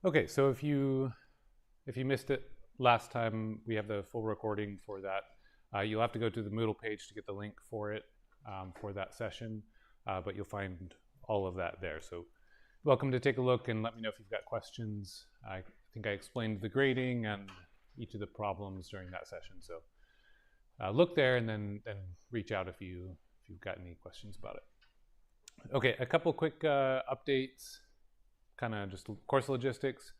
Okay, so if you missed it last time, we have the full recording for that. You'll have to go to the Moodle page to get the link for it for that session, but you'll find all of that there. So welcome to take a look and let me know if you've got questions. I think I explained the grading and each of the problems during that session. So look there and then reach out if you've got any questions about it. Okay, a couple quick updates, kind of just course logistics.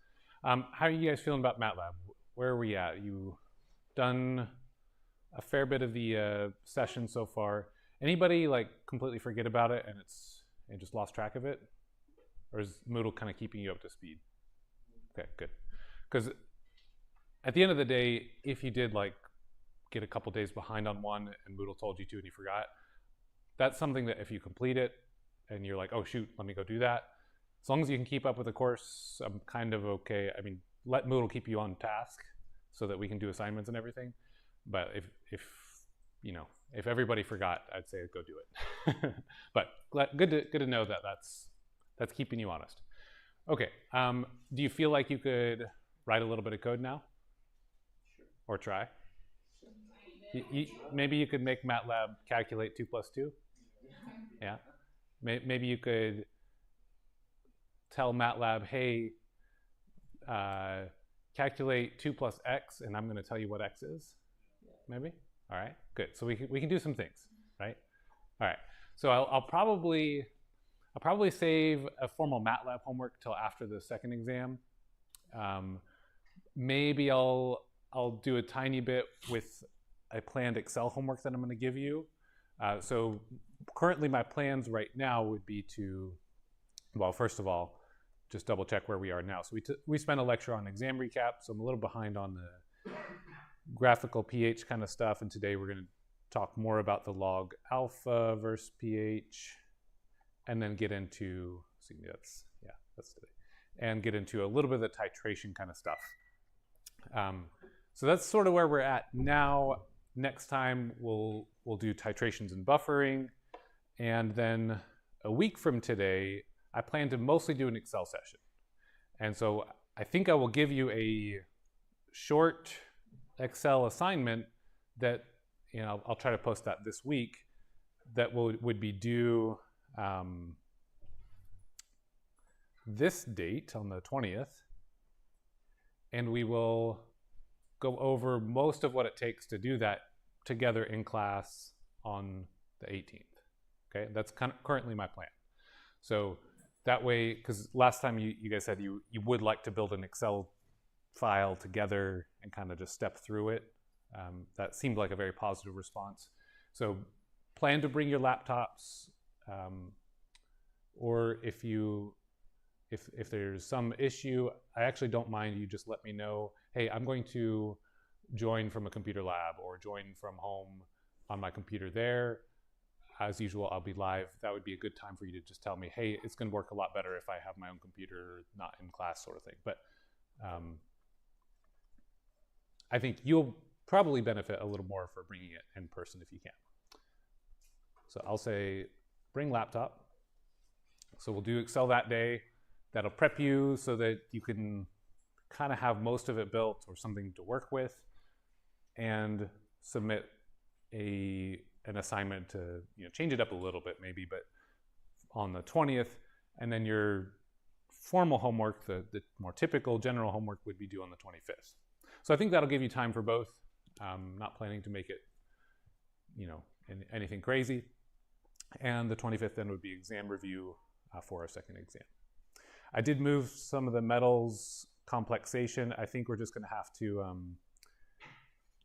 How are you guys feeling about MATLAB? Where are we at? You done a fair bit of the session so far. Anybody like completely forget about it and just lost track of it? Or is Moodle kind of keeping you up to speed? Okay, good. Because at the end of the day, if you did like get a couple days behind on one and Moodle told you to and you forgot, that's something that if you complete it and you're like, oh shoot, let me go do that. As long as you can keep up with the course, I'm kind of okay. I mean, let Moodle keep you on task so that we can do assignments and everything. But if everybody forgot, I'd say go do it. But good to know that that's keeping you honest. Okay. Do you feel like you could write a little bit of code now? Sure. Or try? Maybe you could make MATLAB calculate 2 plus 2? Yeah. Maybe you could tell MATLAB, hey, calculate 2 plus x, and I'm going to tell you what x is. Maybe? All right, good. So we can do some things, right? All right. So I'll probably save a formal MATLAB homework till after the second exam. Maybe I'll do a tiny bit with a planned Excel homework that I'm going to give you. So currently my plans right now would be to, well, first of all, just double check where we are now. So we spent a lecture on exam recap, so I'm a little behind on the graphical pH kind of stuff, and today we're going to talk more about the log alpha versus pH, and then get into, that's today, and get into a little bit of the titration kind of stuff. So that's sort of where we're at now. Next time we'll do titrations and buffering, and then a week from today, I plan to mostly do an Excel session. And so I think I will give you a short Excel assignment that, I'll try to post that this week, that would be due this date on the 20th. And we will go over most of what it takes to do that together in class on the 18th. Okay, that's currently my plan. So that way, because last time you guys said you would like to build an Excel file together and kind of just step through it. That seemed like a very positive response. So plan to bring your laptops, or if there's some issue, I actually don't mind you just let me know, hey, I'm going to join from a computer lab or join from home on my computer there. As usual, I'll be live. That would be a good time for you to just tell me, hey, it's going to work a lot better if I have my own computer, not in class, sort of thing. But I think you'll probably benefit a little more for bringing it in person if you can. So I'll say bring laptop. So we'll do Excel that day. That'll prep you so that you can kind of have most of it built or something to work with, and submit an assignment to change it up a little bit maybe, but on the 20th, and then your formal homework, the more typical general homework, would be due on the 25th. So I think that'll give you time for both. Not planning to make it anything crazy. And the 25th then would be exam review for our second exam. I did move some of the metals complexation. I think we're just going to have to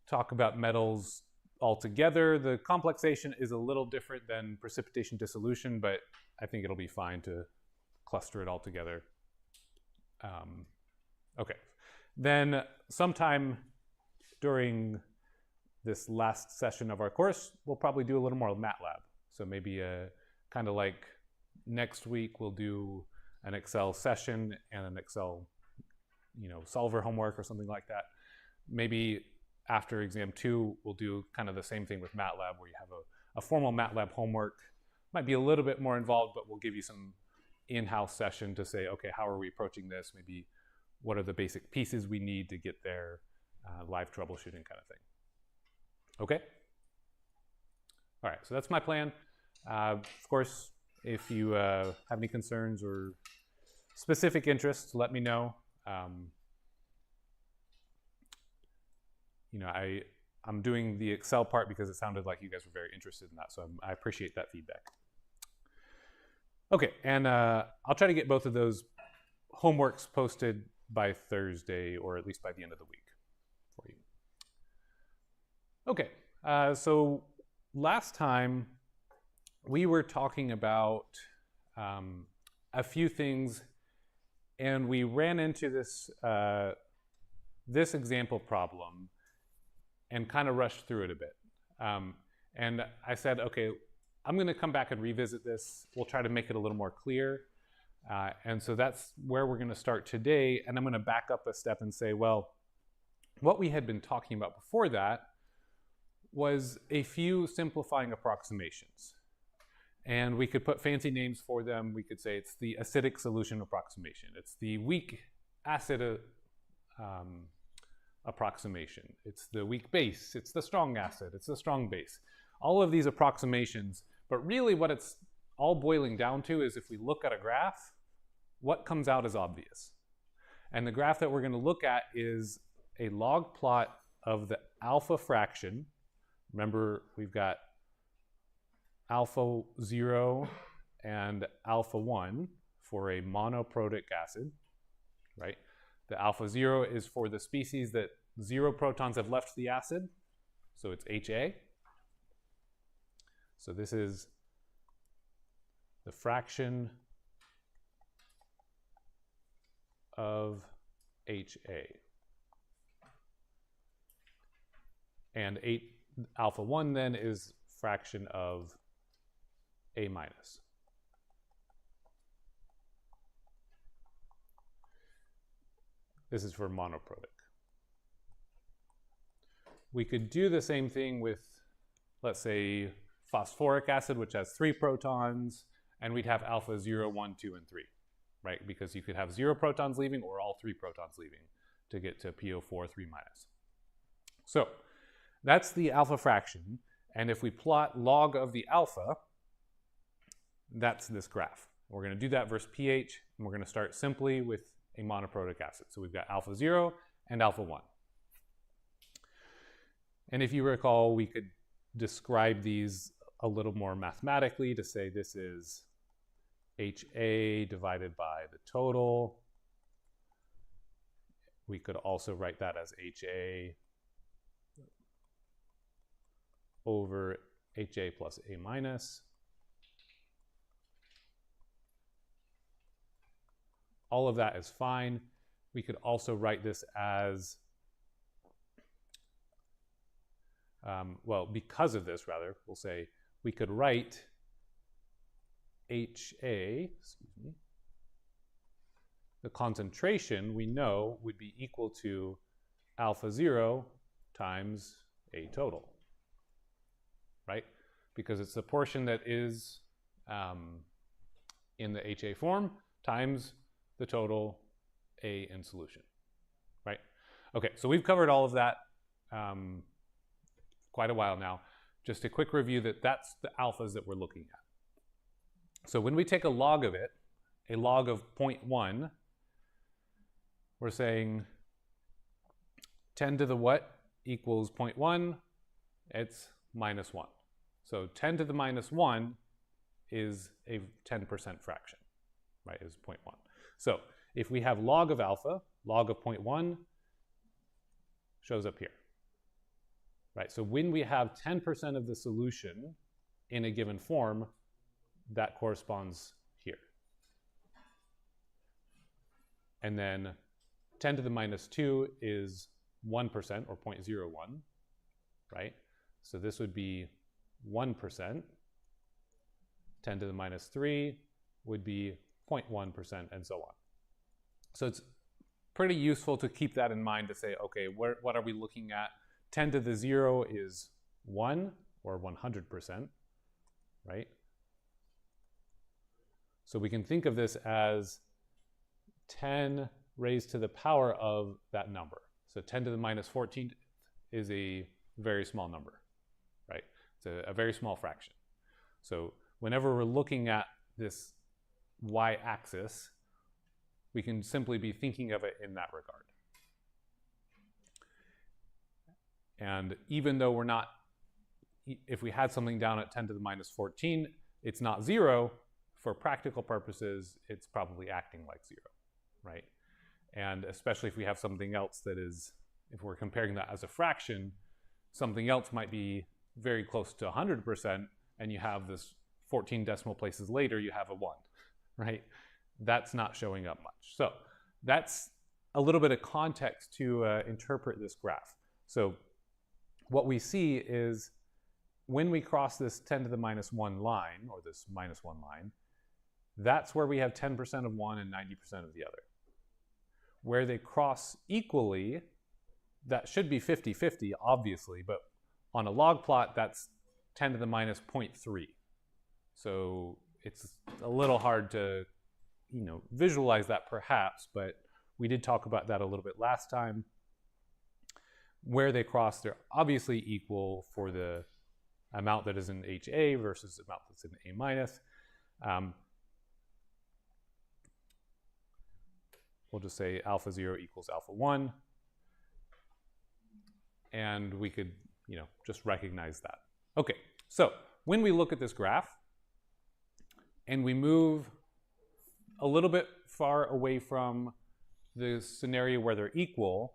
talk about metals altogether. The complexation is a little different than precipitation dissolution, but I think it'll be fine to cluster it all together. Okay. Then sometime during this last session of our course, we'll probably do a little more MATLAB. So maybe kind of like next week, we'll do an Excel session and an Excel solver homework or something like that. Maybe after exam 2, we'll do kind of the same thing with MATLAB, where you have a formal MATLAB homework. Might be a little bit more involved, but we'll give you some in-house session to say, okay, how are we approaching this? Maybe what are the basic pieces we need to get there, live troubleshooting kind of thing. Okay? All right, so that's my plan. Of course, if you have any concerns or specific interests, let me know. You know, I'm doing the Excel part because it sounded like you guys were very interested in that, so I appreciate that feedback. Okay, and I'll try to get both of those homeworks posted by Thursday, or at least by the end of the week for you. Okay, so last time we were talking about a few things, and we ran into this this example problem and kind of rushed through it a bit. And I said, okay, I'm going to come back and revisit this. We'll try to make it a little more clear. And so that's where we're going to start today. And I'm going to back up a step and say, well, what we had been talking about before that was a few simplifying approximations. And we could put fancy names for them. We could say it's the acidic solution approximation. It's the weak acid approximation. It's the weak base. It's the strong acid. It's the strong base. All of these approximations. But really what it's all boiling down to is if we look at a graph, what comes out is obvious. And the graph that we're going to look at is a log plot of the alpha fraction. Remember, we've got alpha 0 and alpha 1 for a monoprotic acid, right? The alpha 0 is for the species that 0 protons have left the acid, so it's HA. So this is the fraction of HA. And alpha 1 then is fraction of A minus. This is for monoprotic. We could do the same thing with, let's say, phosphoric acid, which has 3 protons, and we'd have alpha 0, 1, 2, and 3, right? Because you could have 0 protons leaving or all 3 protons leaving to get to PO4, 3 minus. So that's the alpha fraction. And if we plot log of the alpha, that's this graph. We're going to do that versus pH, and we're going to start simply with a monoprotic acid. So we've got alpha 0 and alpha 1. And if you recall, we could describe these a little more mathematically to say this is HA divided by the total. We could also write that as HA over HA plus A minus. All of that is fine. We could also write this as, well, because of this, rather, we'll say we could write HA, excuse me, the concentration we know would be equal to alpha 0 times A total, right? Because it's the portion that is in the HA form times the total A in solution, right? Okay, so we've covered all of that quite a while now. Just a quick review that that's the alphas that we're looking at. So when we take a log of it, a log of 0.1, we're saying 10 to the what equals 0.1? It's minus 1. So 10 to the minus 1 is a 10% fraction, right, is 0.1. So if we have log of alpha, log of 0.1 shows up here, right? So when we have 10% of the solution in a given form, that corresponds here. And then 10 to the minus 2 is 1% or 0.01, right? So this would be 1%. 10 to the minus 3 would be 0.1% and so on. So it's pretty useful to keep that in mind to say, okay, what are we looking at? 10 to the 0 is 1 or 100%, right? So we can think of this as 10 raised to the power of that number. So 10 to the minus 14 is a very small number, right? It's a very small fraction. So whenever we're looking at this y-axis, we can simply be thinking of it in that regard. And even though we're not, if we had something down at 10 to the minus 14, it's not 0. For practical purposes, it's probably acting like 0, right? And especially if we have something else that is, if we're comparing that as a fraction, something else might be very close to 100%, and you have this 14 decimal places later, you have a 1, right? That's not showing up much. So that's a little bit of context to interpret this graph. So what we see is when we cross this 10 to the minus 1 line, or this minus 1 line, that's where we have 10% of one and 90% of the other. Where they cross equally, that should be 50-50, obviously, but on a log plot, that's 10 to the minus 0.3. So it's a little hard to, visualize that perhaps, but we did talk about that a little bit last time. Where they cross, they're obviously equal for the amount that is in HA versus the amount that's in A minus. We'll just say alpha 0 equals alpha 1. And we could, just recognize that. Okay, so when we look at this graph and we move a little bit far away from the scenario where they're equal,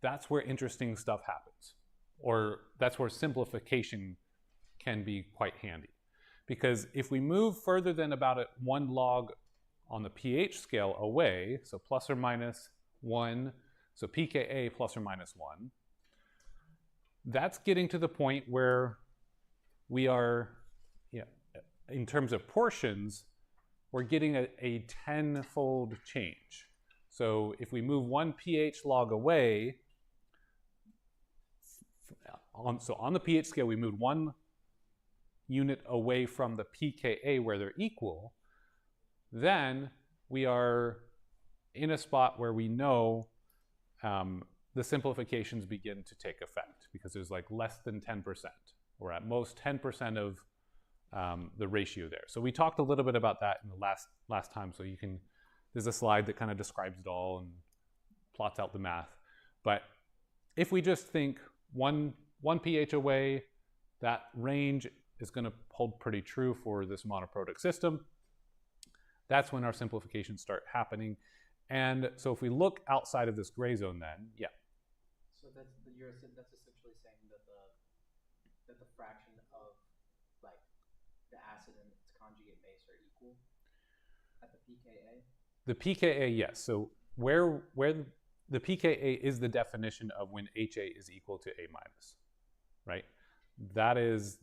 that's where interesting stuff happens. Or that's where simplification can be quite handy. Because if we move further than about 1 log on the pH scale away, so plus or minus 1, so pKa plus or minus 1, that's getting to the point where we are, in terms of portions, we're getting a 10-fold change. So if we move 1 pH log away, on the pH scale, we moved 1 unit away from the pKa where they're equal, then we are in a spot where we know the simplifications begin to take effect because there's like less than 10%, or at most 10% of the ratio there. So we talked a little bit about that in the last time. So there's a slide that kind of describes it all and plots out the math. But if we just think one pH away, that range is going to hold pretty true for this monoprotic system. That's when our simplifications start happening. And so if we look outside of this gray zone then, yeah. So that's essentially saying that the fraction of like the acid and its conjugate base are equal at the pKa? The pKa, yes. So where the pKa is the definition of when HA is equal to A minus, right? That is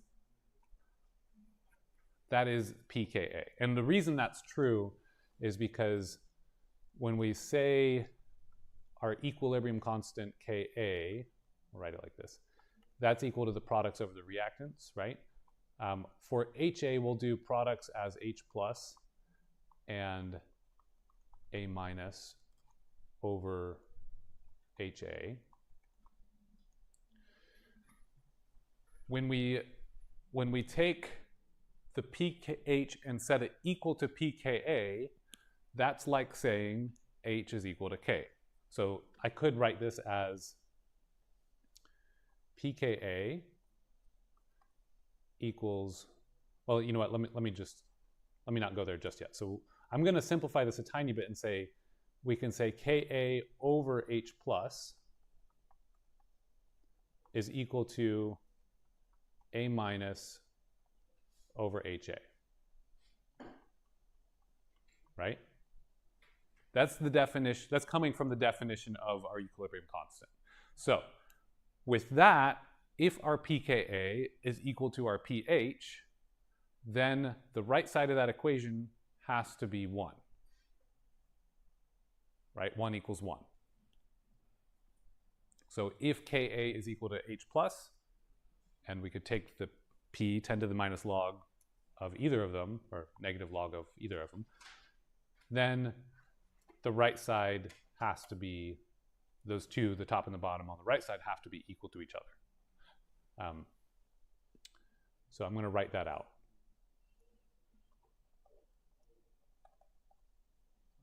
pKa. And the reason that's true is because when we say our equilibrium constant Ka, we'll write it like this, that's equal to the products over the reactants, right? For HA, we'll do products as H plus and A minus over HA. When we take the pH and set it equal to pKa, that's like saying H is equal to K. So I could write this as pKa equals, well, you know what, let me not go there just yet. So I'm going to simplify this a tiny bit and say, we can say Ka over H plus is equal to A minus over HA, right? That's the definition, that's coming from the definition of our equilibrium constant. So with that, if our pKa is equal to our pH, then the right side of that equation has to be 1, right? 1 equals 1. So if Ka is equal to H plus, and we could take the p 10 to the minus log of either of them, or negative log of either of them, then the right side has to be, those two, the top and the bottom on the right side, have to be equal to each other. So I'm going to write that out.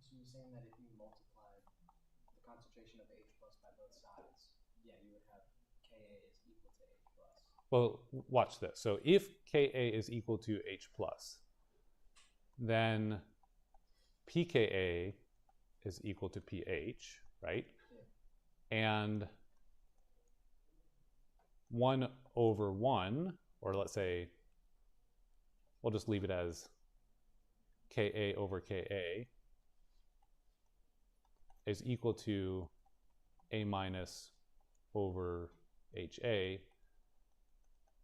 So you're saying that if you multiplied the concentration of H plus by both sides, yeah, you would have Ka is equal to H plus. Well, watch this. So if Ka is equal to H plus, then pKa is equal to pH, right? Yeah. And 1 over 1, or let's say, we'll just leave it as Ka over Ka, is equal to A minus over HA.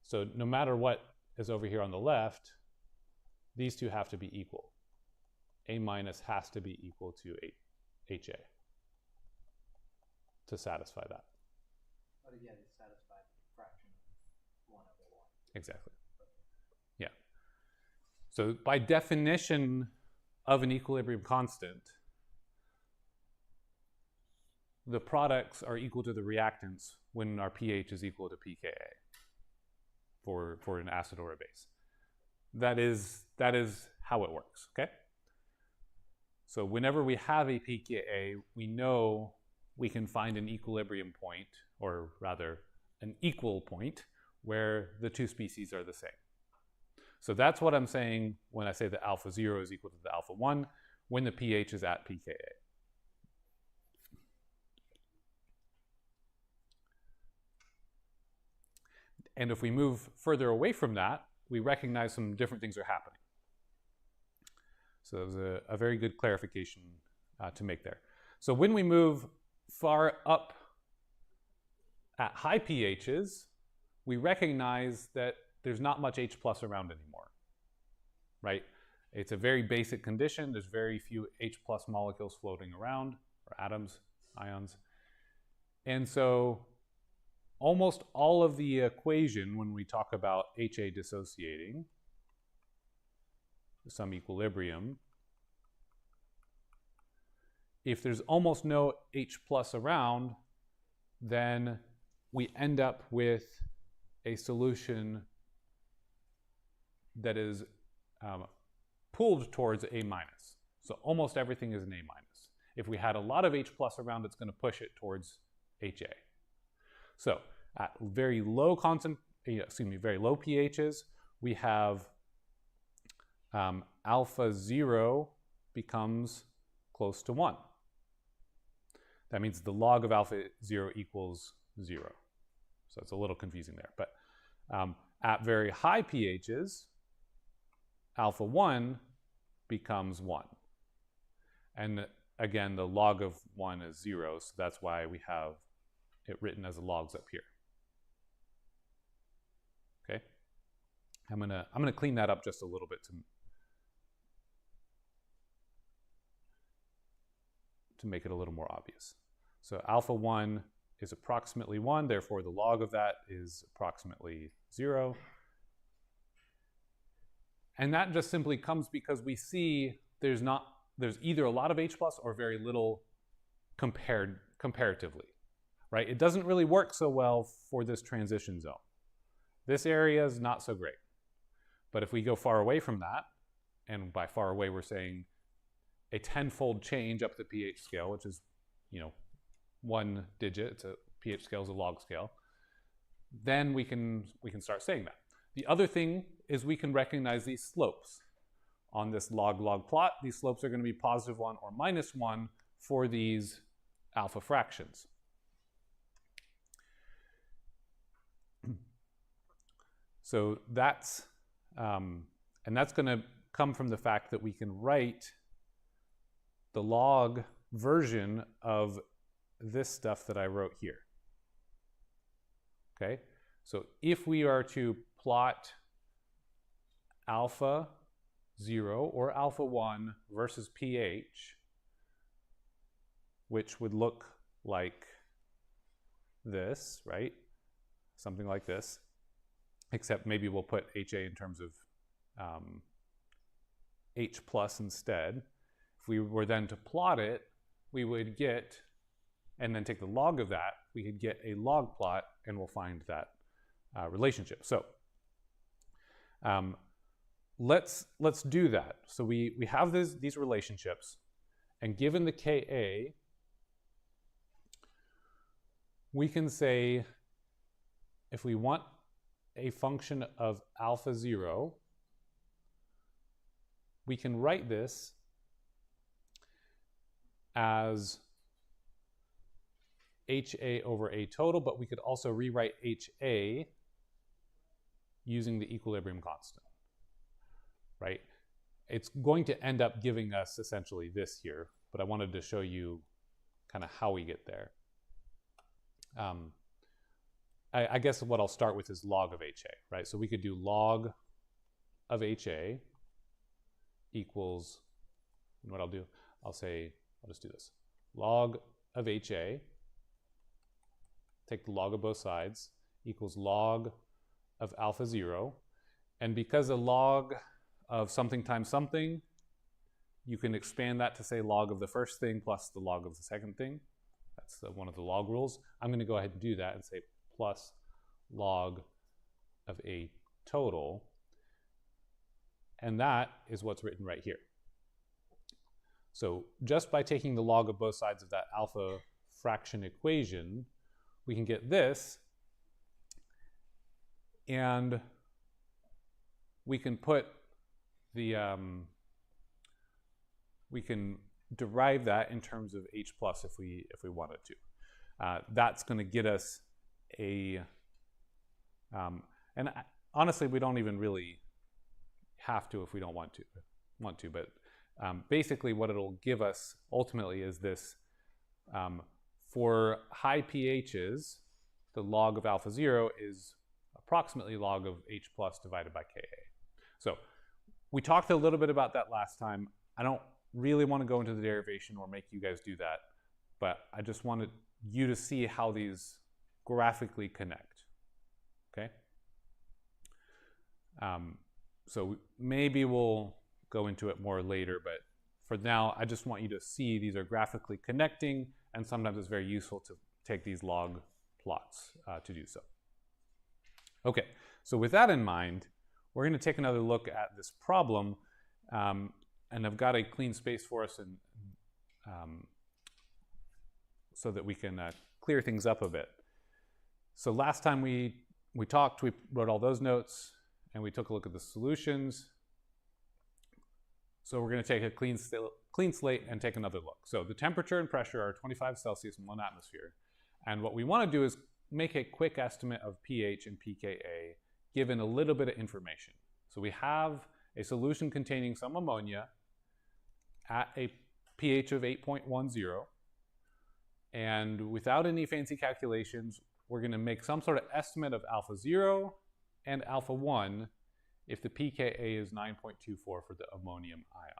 So no matter what is over here on the left, these two have to be equal. A minus has to be equal to HA to satisfy that. But again, it's satisfied fraction of 1 over 1. Exactly. Yeah. So by definition of an equilibrium constant, the products are equal to the reactants when our pH is equal to pKa for an acid or a base. That is how it works, okay? So whenever we have a pKa, we know we can find an equilibrium point, or rather an equal point, where the two species are the same. So that's what I'm saying when I say that alpha 0 is equal to the alpha 1 when the pH is at pKa. And if we move further away from that, we recognize some different things are happening. So that was a very good clarification to make there. So when we move far up at high pHs, we recognize that there's not much H plus around anymore, right? It's a very basic condition. There's very few H plus molecules floating around, or atoms, ions. And so almost all of the equation, when we talk about HA dissociating, some equilibrium, if there's almost no H plus around, then we end up with a solution that is pulled towards A minus. So almost everything is an A minus. If we had a lot of H plus around, it's going to push it towards HA. So at very low pHs, we have alpha 0 becomes close to 1. That means the log of alpha 0 equals 0. So it's a little confusing there. But at very high pHs, alpha 1 becomes 1. And again, the log of 1 is 0, so that's why we have it written as logs up here. Okay? I'm gonna clean that up just a little bit to make it a little more obvious. So alpha 1 is approximately 1, therefore the log of that is approximately 0. And that just simply comes because we see there's either a lot of H plus or very little comparatively, right? It doesn't really work so well for this transition zone. This area is not so great. But if we go far away from that, and by far away we're saying a 10-fold change up the pH scale, which is, 1 digit, it's a pH scale is a log scale, then we can start saying that. The other thing is we can recognize these slopes. On this log-log plot, these slopes are going to be +1 or -1 for these alpha fractions. So that's going to come from the fact that we can write the log version of this stuff that I wrote here. Okay, so if we are to plot alpha 0 or alpha 1 versus pH, which would look like this, right? Something like this, except maybe we'll put HA in terms of H plus instead. If we were then to plot it, we would get, and then take the log of that, we could get a log plot, and we'll find that relationship. So let's do that. So we have these relationships, and given the Ka, we can say if we want a function of alpha 0, we can write this as HA over A total, but we could also rewrite HA using the equilibrium constant, right? It's going to end up giving us essentially this here, but I wanted to show you kind of how we get there. I guess what I'll start with is log of HA, right? So we could do log of HA equals, and what I'll do, I'll just do this. Log of HA, take the log of both sides, equals log of alpha 0. And because a log of something times something, you can expand that to say log of the first thing plus the log of the second thing. That's one of the log rules. I'm going to go ahead and do that and say plus log of A total. And that is what's written right here. So just by taking the log of both sides of that alpha fraction equation, we can get this, and we can put the, we can derive that in terms of H plus if we wanted to. That's going to get us a, and honestly, we don't even really have to if we don't want to, but basically what it'll give us ultimately is this, for high pHs, the log of alpha 0 is approximately log of H plus divided by Ka. So we talked a little bit about that last time. I don't really want to go into the derivation or make you guys do that, but I just wanted you to see how these graphically connect, okay? So maybe we'll go into it more later, but for now, I just want you to see these are graphically connecting, and sometimes it's very useful to take these log plots to do so. Okay, so with that in mind, we're going to take another look at this problem, and I've got a clean space for us, and so that we can clear things up a bit. So last time we talked, we wrote all those notes, and we took a look at the solutions. So we're going to take a clean slate and take another look. So the temperature and pressure are 25 Celsius in 1 atmosphere. And what we want to do is make a quick estimate of pH and pKa given a little bit of information. So we have a solution containing some ammonia at a pH of 8.10. And without any fancy calculations, we're going to make some sort of estimate of alpha 0 and alpha 1 if the pKa is 9.24 for the ammonium ion.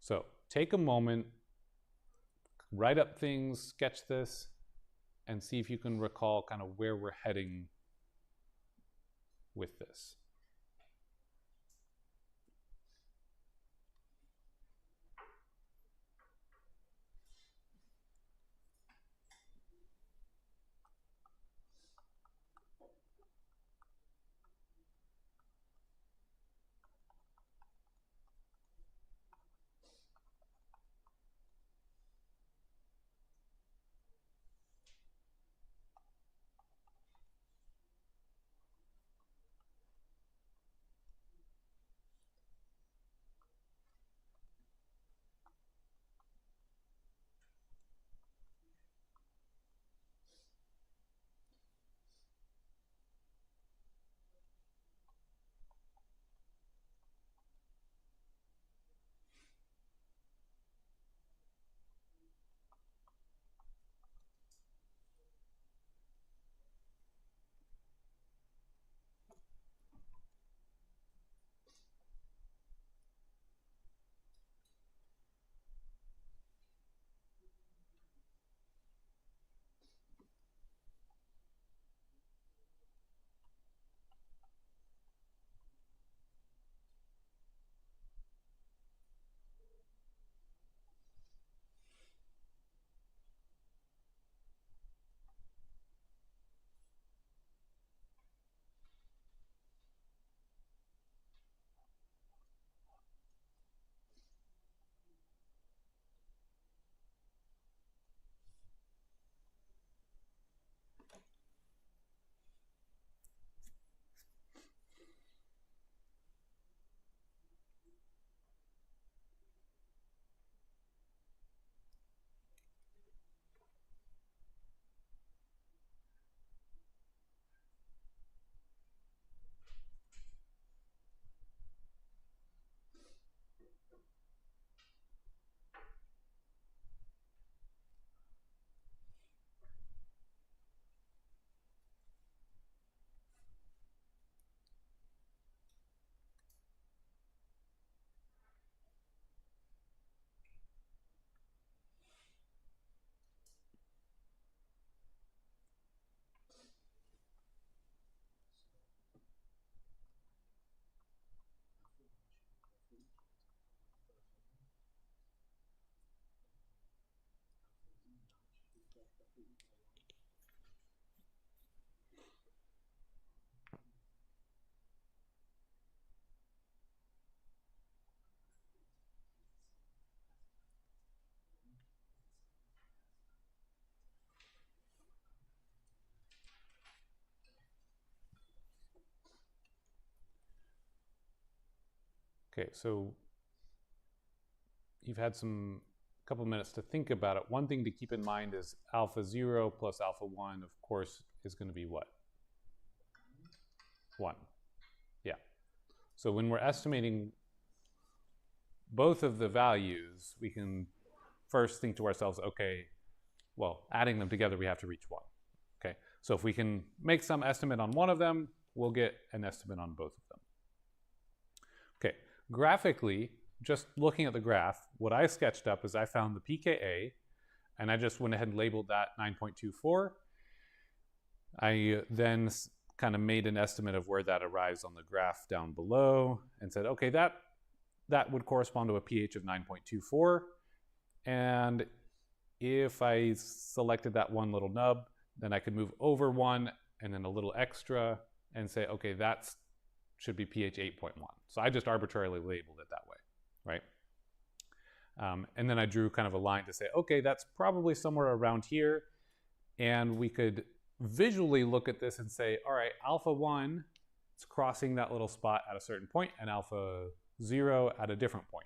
So take a moment, write up things, sketch this, and see if you can recall kind of where we're heading with this. Okay, so you've had a couple minutes to think about it. One thing to keep in mind is alpha 0 plus alpha 1, of course, is going to be what? 1. Yeah. So when we're estimating both of the values, we can first think to ourselves, okay, well, adding them together, we have to reach 1. Okay, so if we can make some estimate on one of them, we'll get an estimate on both of them. Okay, graphically, just looking at the graph, what I sketched up is I found the pKa, and I just went ahead and labeled that 9.24. I then kind of made an estimate of where that arrives on the graph down below and said, okay, that would correspond to a pH of 9.24. And if I selected that one little nub, then I could move over 1 and then a little extra and say, okay, that should be pH 8.1. So I just arbitrarily labeled it that way, right? And then I drew kind of a line to say, okay, that's probably somewhere around here. And we could visually look at this and say, all right, alpha 1 is crossing that little spot at a certain point and alpha 0 at a different point.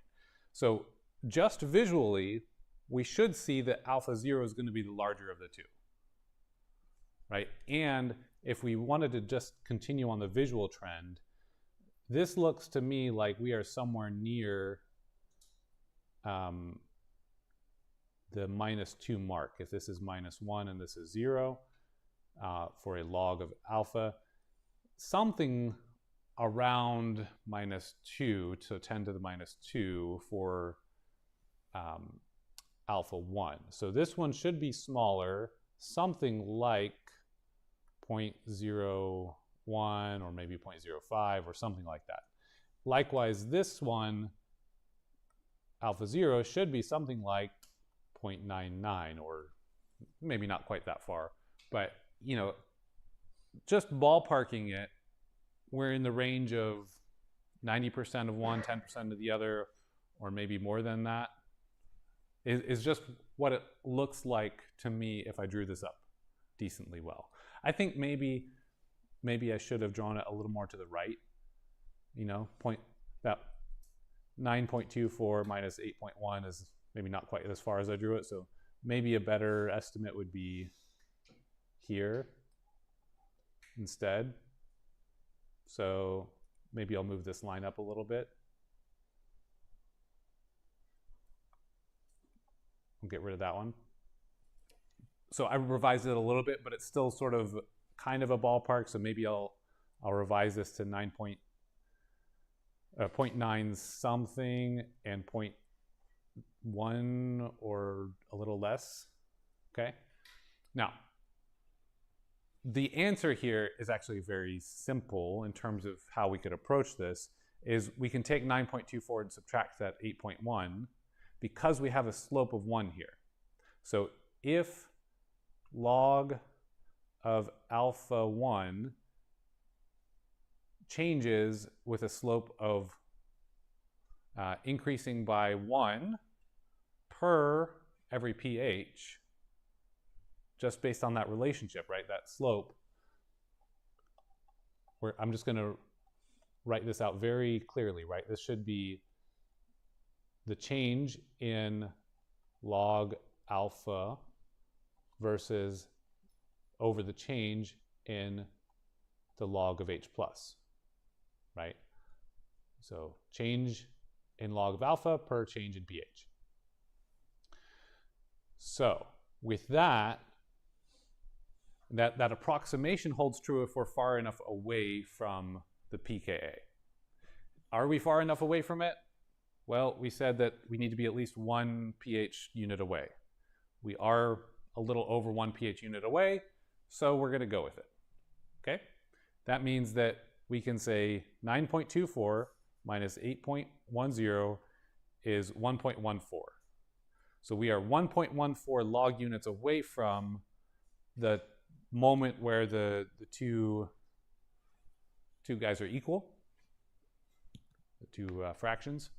So just visually, we should see that alpha 0 is going to be the larger of the two, right? And if we wanted to just continue on the visual trend, this looks to me like we are somewhere near the -2 mark. If this is -1 and this is 0 for a log of alpha, something around -2, so 10 to the -2 for alpha 1. So this one should be smaller, something like 0.01 or maybe 0.05 or something like that. Likewise, this one, alpha 0, should be something like 0.99 or maybe not quite that far. But, you know, just ballparking it, we're in the range of 90% of one, 10% of the other, or maybe more than that. Is just what it looks like to me if I drew this up decently well. I think maybe I should have drawn it a little more to the right. You know, about 9.24 minus 8.1 is maybe not quite as far as I drew it. So maybe a better estimate would be here instead. So maybe I'll move this line up a little bit. I'll get rid of that one. So I revised it a little bit, but it's still sort of kind of a ballpark. So maybe I'll revise this to 0.9 something and 0.1 or a little less. Okay. Now, the answer here is actually very simple in terms of how we could approach this. Is we can take 9.24 and subtract that 8.1 because we have a slope of 1 here. So if log of alpha 1 changes with a slope of increasing by 1 per every pH, just based on that relationship, right, that slope, where I'm just going to write this out very clearly, right? This should be the change in log alpha versus over the change in the log of H plus, right? So change in log of alpha per change in pH. So with that approximation holds true if we're far enough away from the pKa. Are we far enough away from it? Well, we said that we need to be at least 1 pH unit away. We are a little over 1 pH unit away, so we're going to go with it. Okay? That means that we can say 9.24 minus 8.10 is 1.14. So we are 1.14 log units away from the moment where the two guys are equal, the two fractions.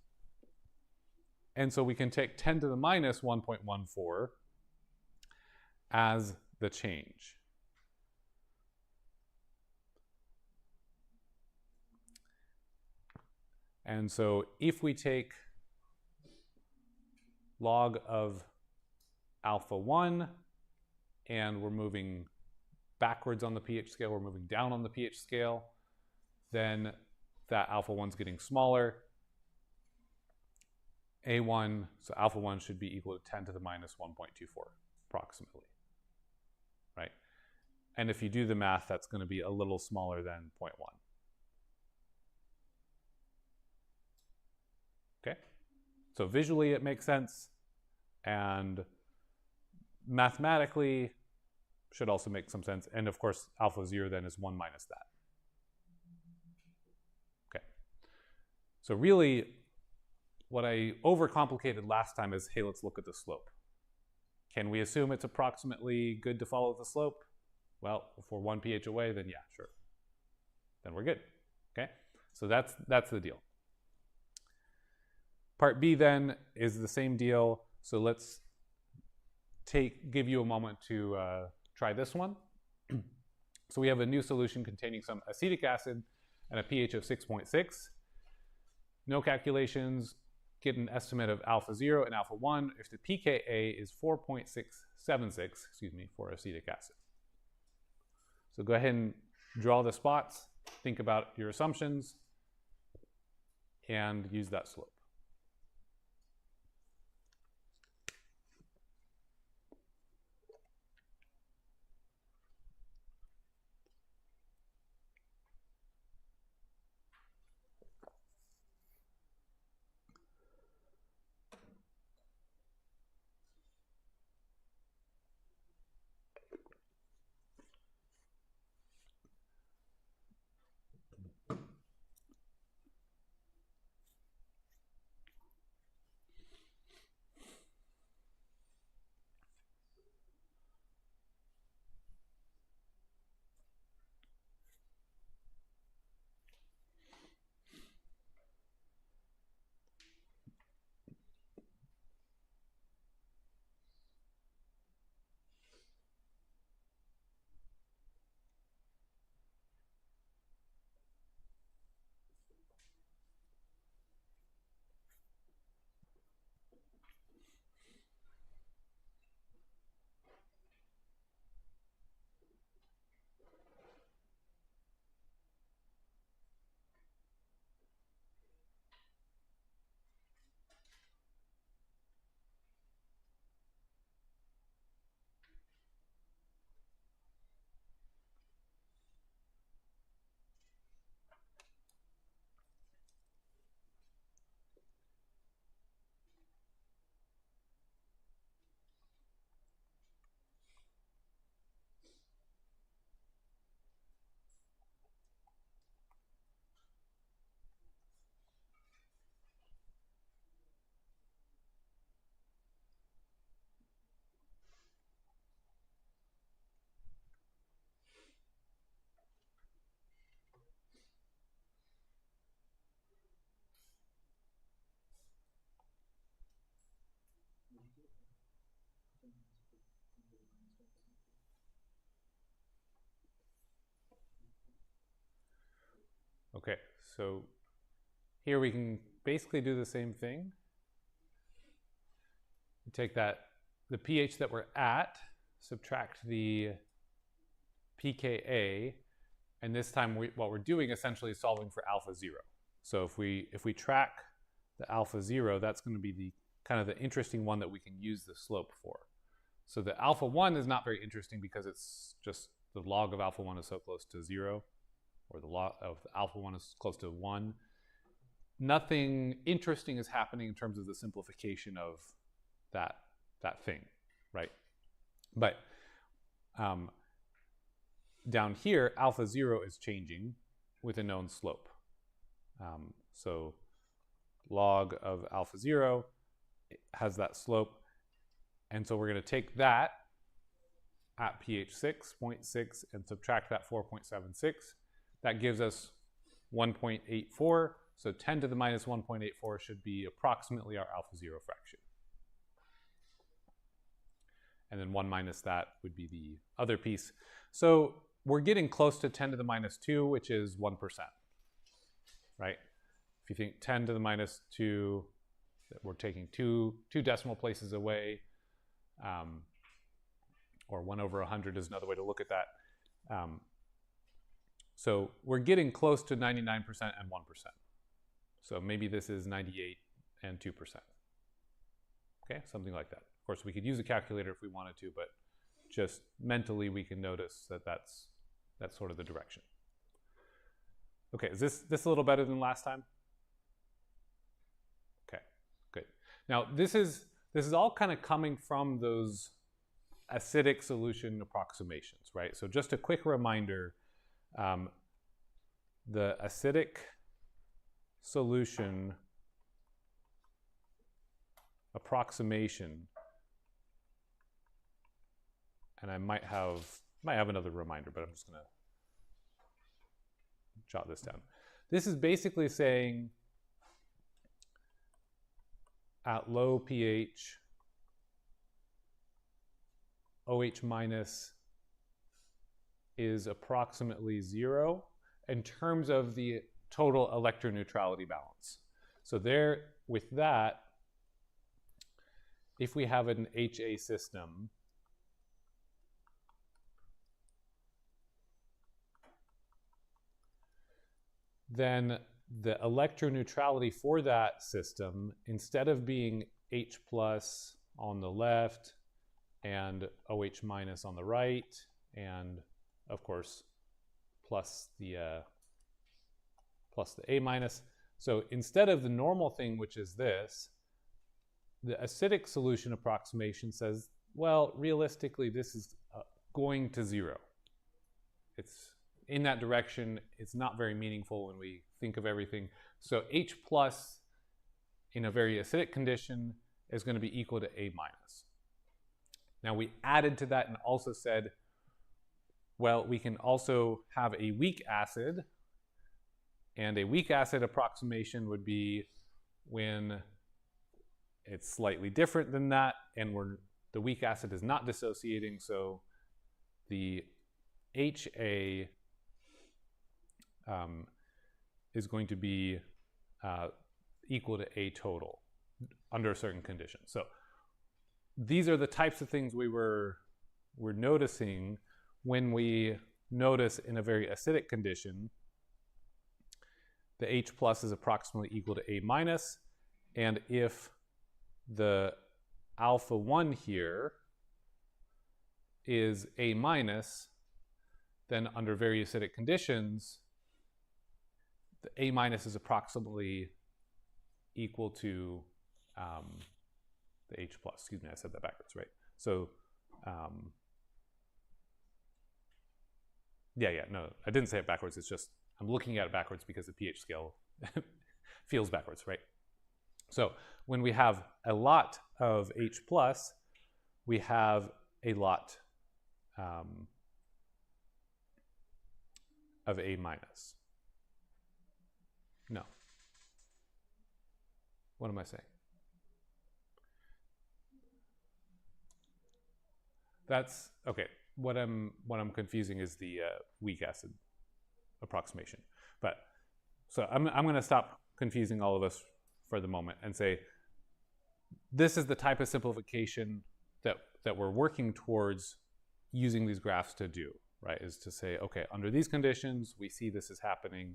And so we can take 10 to the minus 1.14 as the change. And so if we take log of alpha 1 and we're moving backwards on the pH scale, we're moving down on the pH scale, then that alpha 1's getting smaller. A1, so alpha 1 should be equal to 10 to the minus 1.24 approximately, right? And if you do the math, that's going to be a little smaller than 0.1. Okay, so visually it makes sense, and mathematically should also make some sense. And of course, alpha 0 then is 1 minus that. Okay, so really what I overcomplicated last time is, hey, let's look at the slope. Can we assume it's approximately good to follow the slope? Well, if we're 1 pH away, then yeah, sure. Then we're good, okay? So that's the deal. Part B then is the same deal. So let's give you a moment to try this one. So we have a new solution containing some acetic acid and a pH of 6.6. No calculations. Get an estimate of alpha 0 and alpha 1 if the pKa is 4.676, for acetic acid. So go ahead and draw the spots, think about your assumptions, and use that slope. Okay, so here we can basically do the same thing. We take the pH that we're at, subtract the pKa, and this time what we're doing essentially is solving for alpha 0. So if we track the alpha 0, that's going to be the kind of the interesting one that we can use the slope for. So the alpha 1 is not very interesting because it's just the log of alpha 1 is so close to 0, or the log of alpha 1 is close to 1. Nothing interesting is happening in terms of the simplification of that thing, right? But down here, alpha 0 is changing with a known slope. So log of alpha 0 has that slope. And so we're going to take that at pH 6.6 and subtract that 4.76. That gives us 1.84. So 10 to the minus 1.84 should be approximately our alpha 0 fraction. And then 1 minus that would be the other piece. So we're getting close to 10 to the minus 2, which is 1%, right? If you think 10 to the minus 2, we're taking two decimal places away, or 1 over 100 is another way to look at that. So we're getting close to 99% and 1%. So maybe this is 98 and 2%. Okay, something like that. Of course, we could use a calculator if we wanted to, but just mentally we can notice that that's sort of the direction. Okay, is this a little better than last time? Okay, good. Now this is all kind of coming from those acidic solution approximations, right? So just a quick reminder, the acidic solution approximation, and I might have another reminder, but I'm just going to jot this down. This is basically saying at low pH, OH minus is approximately 0 in terms of the total electroneutrality balance. So there, with that, if we have an HA system, then the electroneutrality for that system, instead of being H plus on the left and OH minus on the right, and of course plus the A minus. So instead of the normal thing, which is this, the acidic solution approximation says, well, realistically, this is going to 0. It's in that direction. It's not very meaningful when we think of everything. So H plus in a very acidic condition is going to be equal to A minus. Now we added to that and also said, well, we can also have a weak acid, and a weak acid approximation would be when it's slightly different than that, and the weak acid is not dissociating, so the HA is going to be equal to A total under certain conditions. So these are the types of things we're noticing when we notice in a very acidic condition the H plus is approximately equal to A minus, and if the alpha 1 here is A minus, then under very acidic conditions, the A minus is approximately equal to the H plus. Excuse me, I said that backwards, right? So, no, I didn't say it backwards. It's just I'm looking at it backwards because the pH scale feels backwards, right? So when we have a lot of H plus, we have a lot of A minus. No. What am I saying? That's okay. What I'm confusing is the weak acid approximation. But so I'm going to stop confusing all of us for the moment and say this is the type of simplification that we're working towards using these graphs to do, right? Is to say, okay, under these conditions, we see this is happening.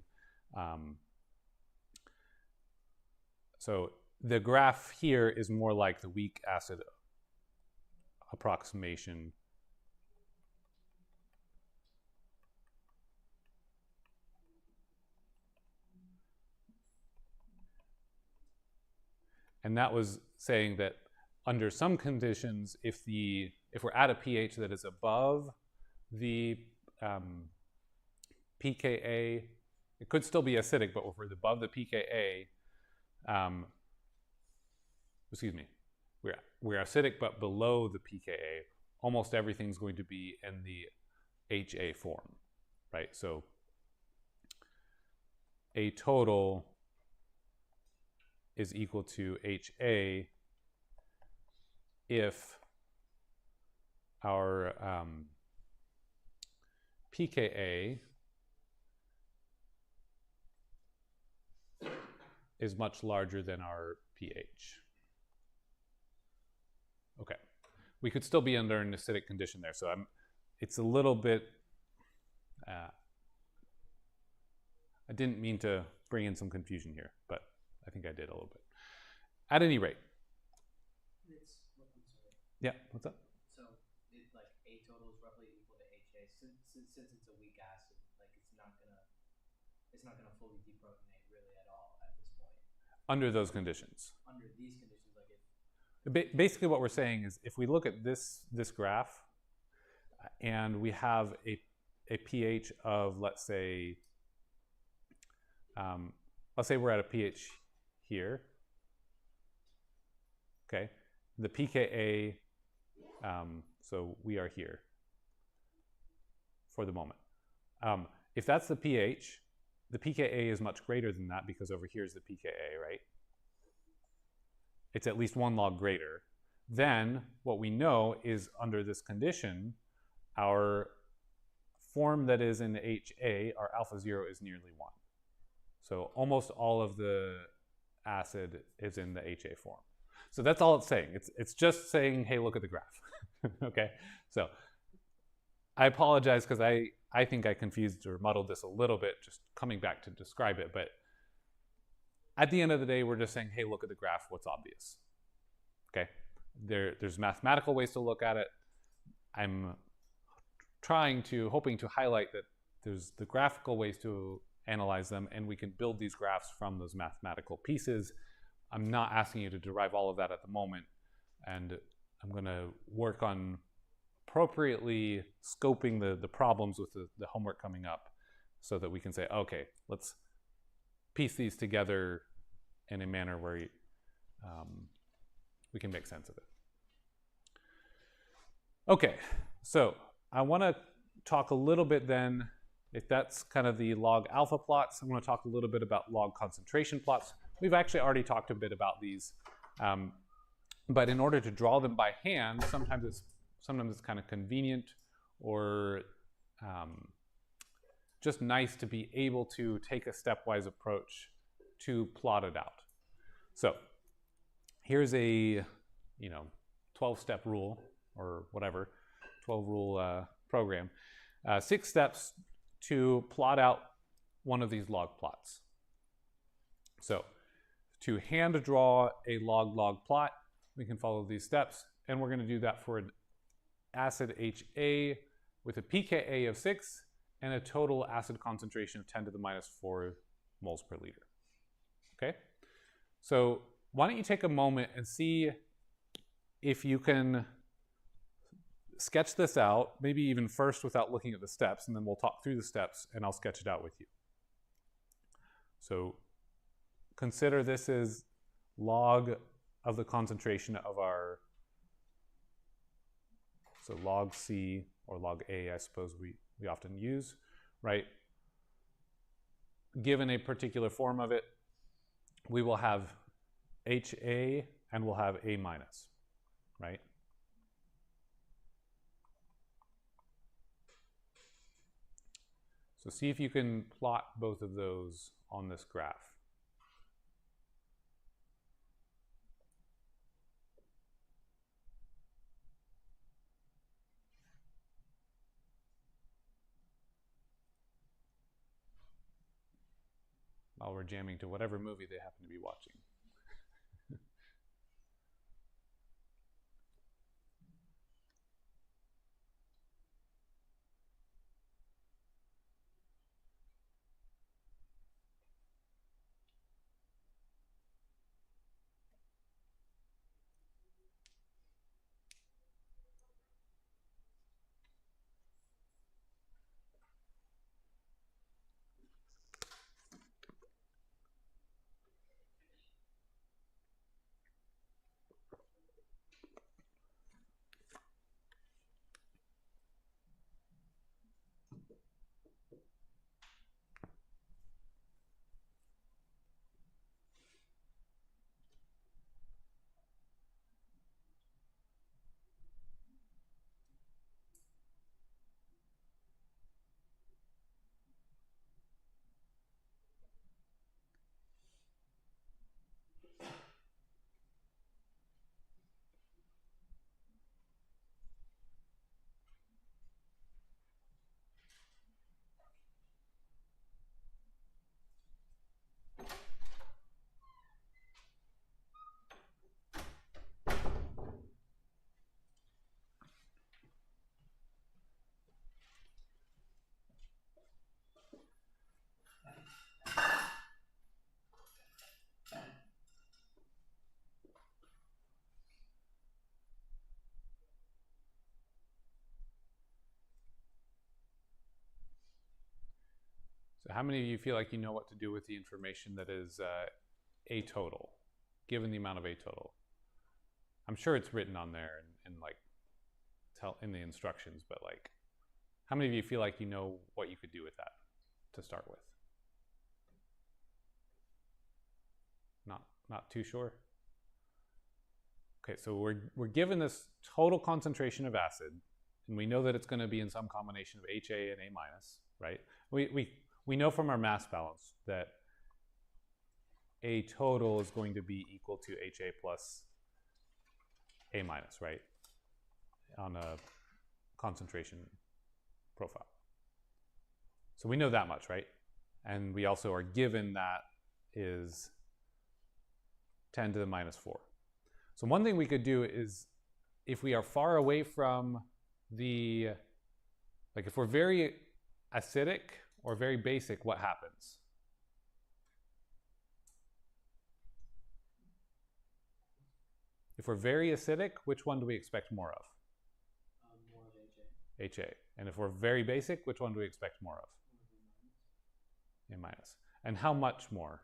So the graph here is more like the weak acid approximation. And that was saying that under some conditions, if we're at a pH that is above the pKa, it could still be acidic, but if we're above the pKa, we're acidic but below the pKa, almost everything's going to be in the HA form, right? So A total is equal to HA if our pKa is much larger than our pH. Okay, we could still be under an acidic condition there, so it's a little bit, I didn't mean to bring in some confusion here, but I think I did a little bit. At any rate. I'm sorry. Yeah, what's up? So, like A total is roughly equal to HA. Since it's a weak acid, like it's not gonna fully deprotonate really at all at this point. Under those conditions. Under these conditions, like if basically what we're saying is if we look at this graph and we have a pH of, let's say we're at a pH here, okay, the pKa, so we are here for the moment. If that's the pH, the pKa is much greater than that because over here is the pKa, right? It's at least 1 log greater. Then what we know is under this condition, our form that is in HA, our alpha 0 is nearly 1. So almost all of the acid is in the HA form. So that's all it's saying. It's just saying, hey, look at the graph. Okay, so I apologize because I think I confused or muddled this a little bit just coming back to describe it, but at the end of the day, we're just saying, hey, look at the graph, what's obvious. Okay, there's mathematical ways to look at it. I'm hoping to highlight that there's the graphical ways to analyze them, and we can build these graphs from those mathematical pieces. I'm not asking you to derive all of that at the moment, and I'm going to work on appropriately scoping the problems with the homework coming up so that we can say, okay, let's piece these together in a manner where we can make sense of it. Okay, so I want to talk a little bit then, if that's kind of the log alpha plots, I want to talk a little bit about log concentration plots. We've actually already talked a bit about these, but in order to draw them by hand, sometimes it's kind of convenient or just nice to be able to take a stepwise approach to plot it out. So here's a 12-step rule or whatever, 12-rule program. 6 steps to plot out one of these log plots. So to hand draw a log-log plot, we can follow these steps, and we're going to do that for an acid HA with a pKa of 6 and a total acid concentration of 10 to the minus 4 moles per liter. Okay? So why don't you take a moment and see if you can sketch this out, maybe even first without looking at the steps, and then we'll talk through the steps and I'll sketch it out with you. So consider this as log of the concentration of our, so log C or log A, I suppose we often use, right? Given a particular form of it, we will have HA and we'll have A minus, right? So see if you can plot both of those on this graph. While we're jamming to whatever movie they happen to be watching. So how many of you feel like you know what to do with the information that is A total, given the amount of A total? I'm sure it's written on there and like in the instructions, but like, how many of you feel like you know what you could do with that to start with? Not too sure? Okay, so we're given this total concentration of acid, and we know that it's going to be in some combination of HA and A minus, right? We know from our mass balance that A total is going to be equal to HA plus A minus, right? On a concentration profile. So we know that much, right? And we also are given that is 10 to the minus 4. So one thing we could do is, if we are far away from the, like if we're very acidic or very basic, what happens? If we're very acidic, which one do we expect more of? More of HA. HA. And if we're very basic, which one do we expect more of? A minus. And how much more?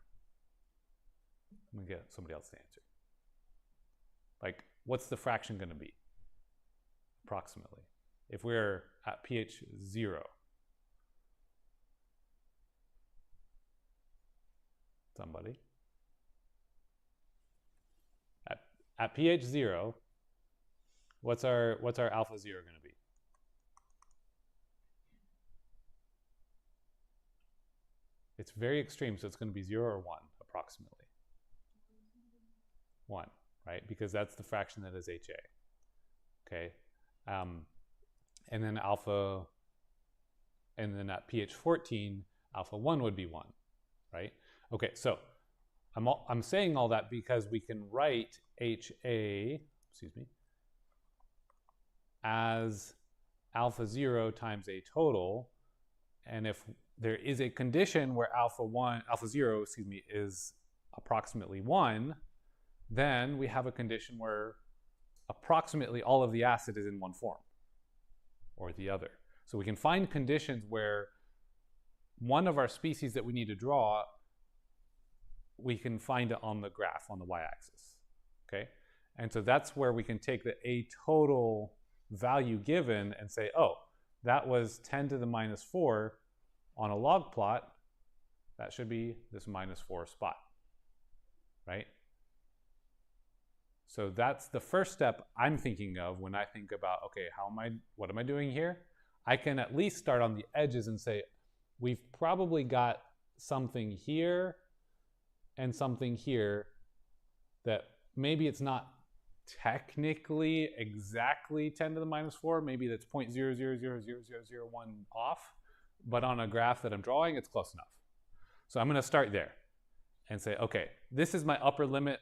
I'm going to get somebody else to answer. Like, what's the fraction going to be? Approximately. If we're at pH 0. Somebody? At pH 0, what's our alpha 0 going to be? It's very extreme, so it's going to be 0 or 1, approximately. 1, right? Because that's the fraction that is HA. Okay? And then alpha, and then at pH 14, alpha 1 would be 1, right? Okay, so I'm saying all that because we can write HA, as alpha 0 times A total, and if there is a condition where alpha 0, is approximately 1, then we have a condition where approximately all of the acid is in one form or the other. So we can find conditions where one of our species that we need to draw, we can find it on the graph on the y-axis, okay? And so that's where we can take the A total value given and say, oh, that was 10 to the minus 4 on a log plot. That should be this minus 4 spot, right? So that's the first step I'm thinking of when I think about, okay, what am I doing here? I can at least start on the edges and say, we've probably got something here and something here that maybe it's not technically exactly 10 to the minus 4, maybe that's 0.00000001 off, but on a graph that I'm drawing, it's close enough. So I'm going to start there and say, okay, this is my upper limit.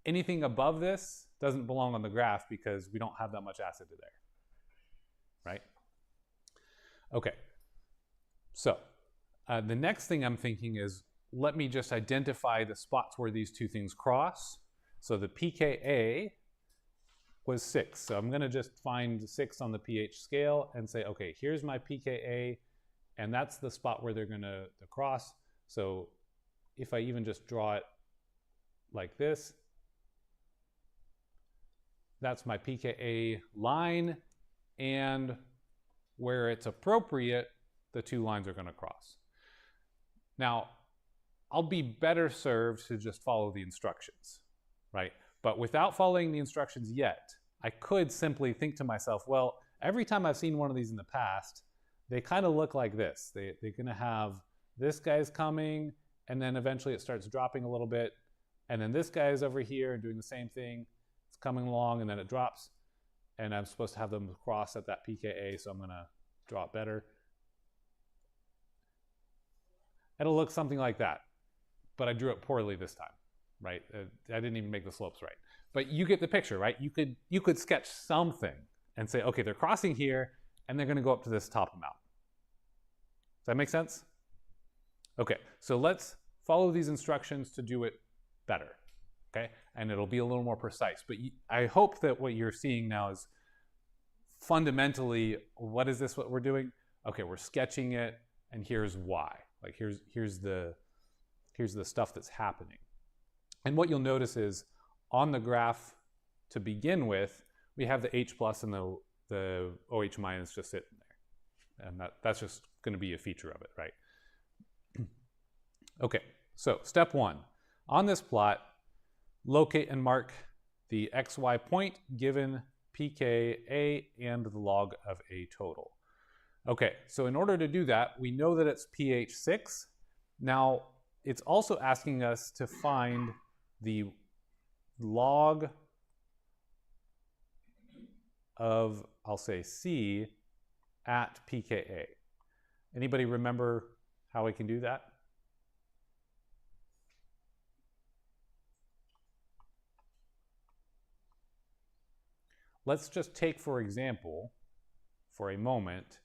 Anything above this doesn't belong on the graph because we don't have that much acid there, right? Okay, so the next thing I'm thinking is, let me just identify the spots where these two things cross. So the pKa was 6. So I'm going to just find 6 on the pH scale and say, okay, here's my pKa, and that's the spot where they're going to cross. So if I even just draw it like this, that's my pKa line, and where it's appropriate, the two lines are going to cross. Now, I'll be better served to just follow the instructions, right? But without following the instructions yet, I could simply think to myself, well, every time I've seen one of these in the past, they kind of look like this. They're going to have this guy's coming, and then eventually it starts dropping a little bit, and then this guy is over here and doing the same thing. It's coming along, and then it drops, and I'm supposed to have them cross at that pKa, so I'm going to draw it better. It'll look something like that, but I drew it poorly this time, right? I didn't even make the slopes right. But you get the picture, right? You could sketch something and say, okay, they're crossing here, and they're going to go up to this top amount. Does that make sense? Okay, so let's follow these instructions to do it better, okay? And it'll be a little more precise. But I hope that what you're seeing now is fundamentally, what is this what we're doing? Okay, we're sketching it, and here's why. Like here's the stuff that's happening. And what you'll notice is on the graph to begin with, we have the H plus and the OH minus just sitting there. And that's just going to be a feature of it, right? Okay, so step one. On this plot, locate and mark the XY point given pKa and the log of A total. Okay, so in order to do that, we know that it's pH 6. Now, it's also asking us to find the log of, I'll say C, at pKa. Anybody remember how we can do that? Let's just take, for example, for a moment,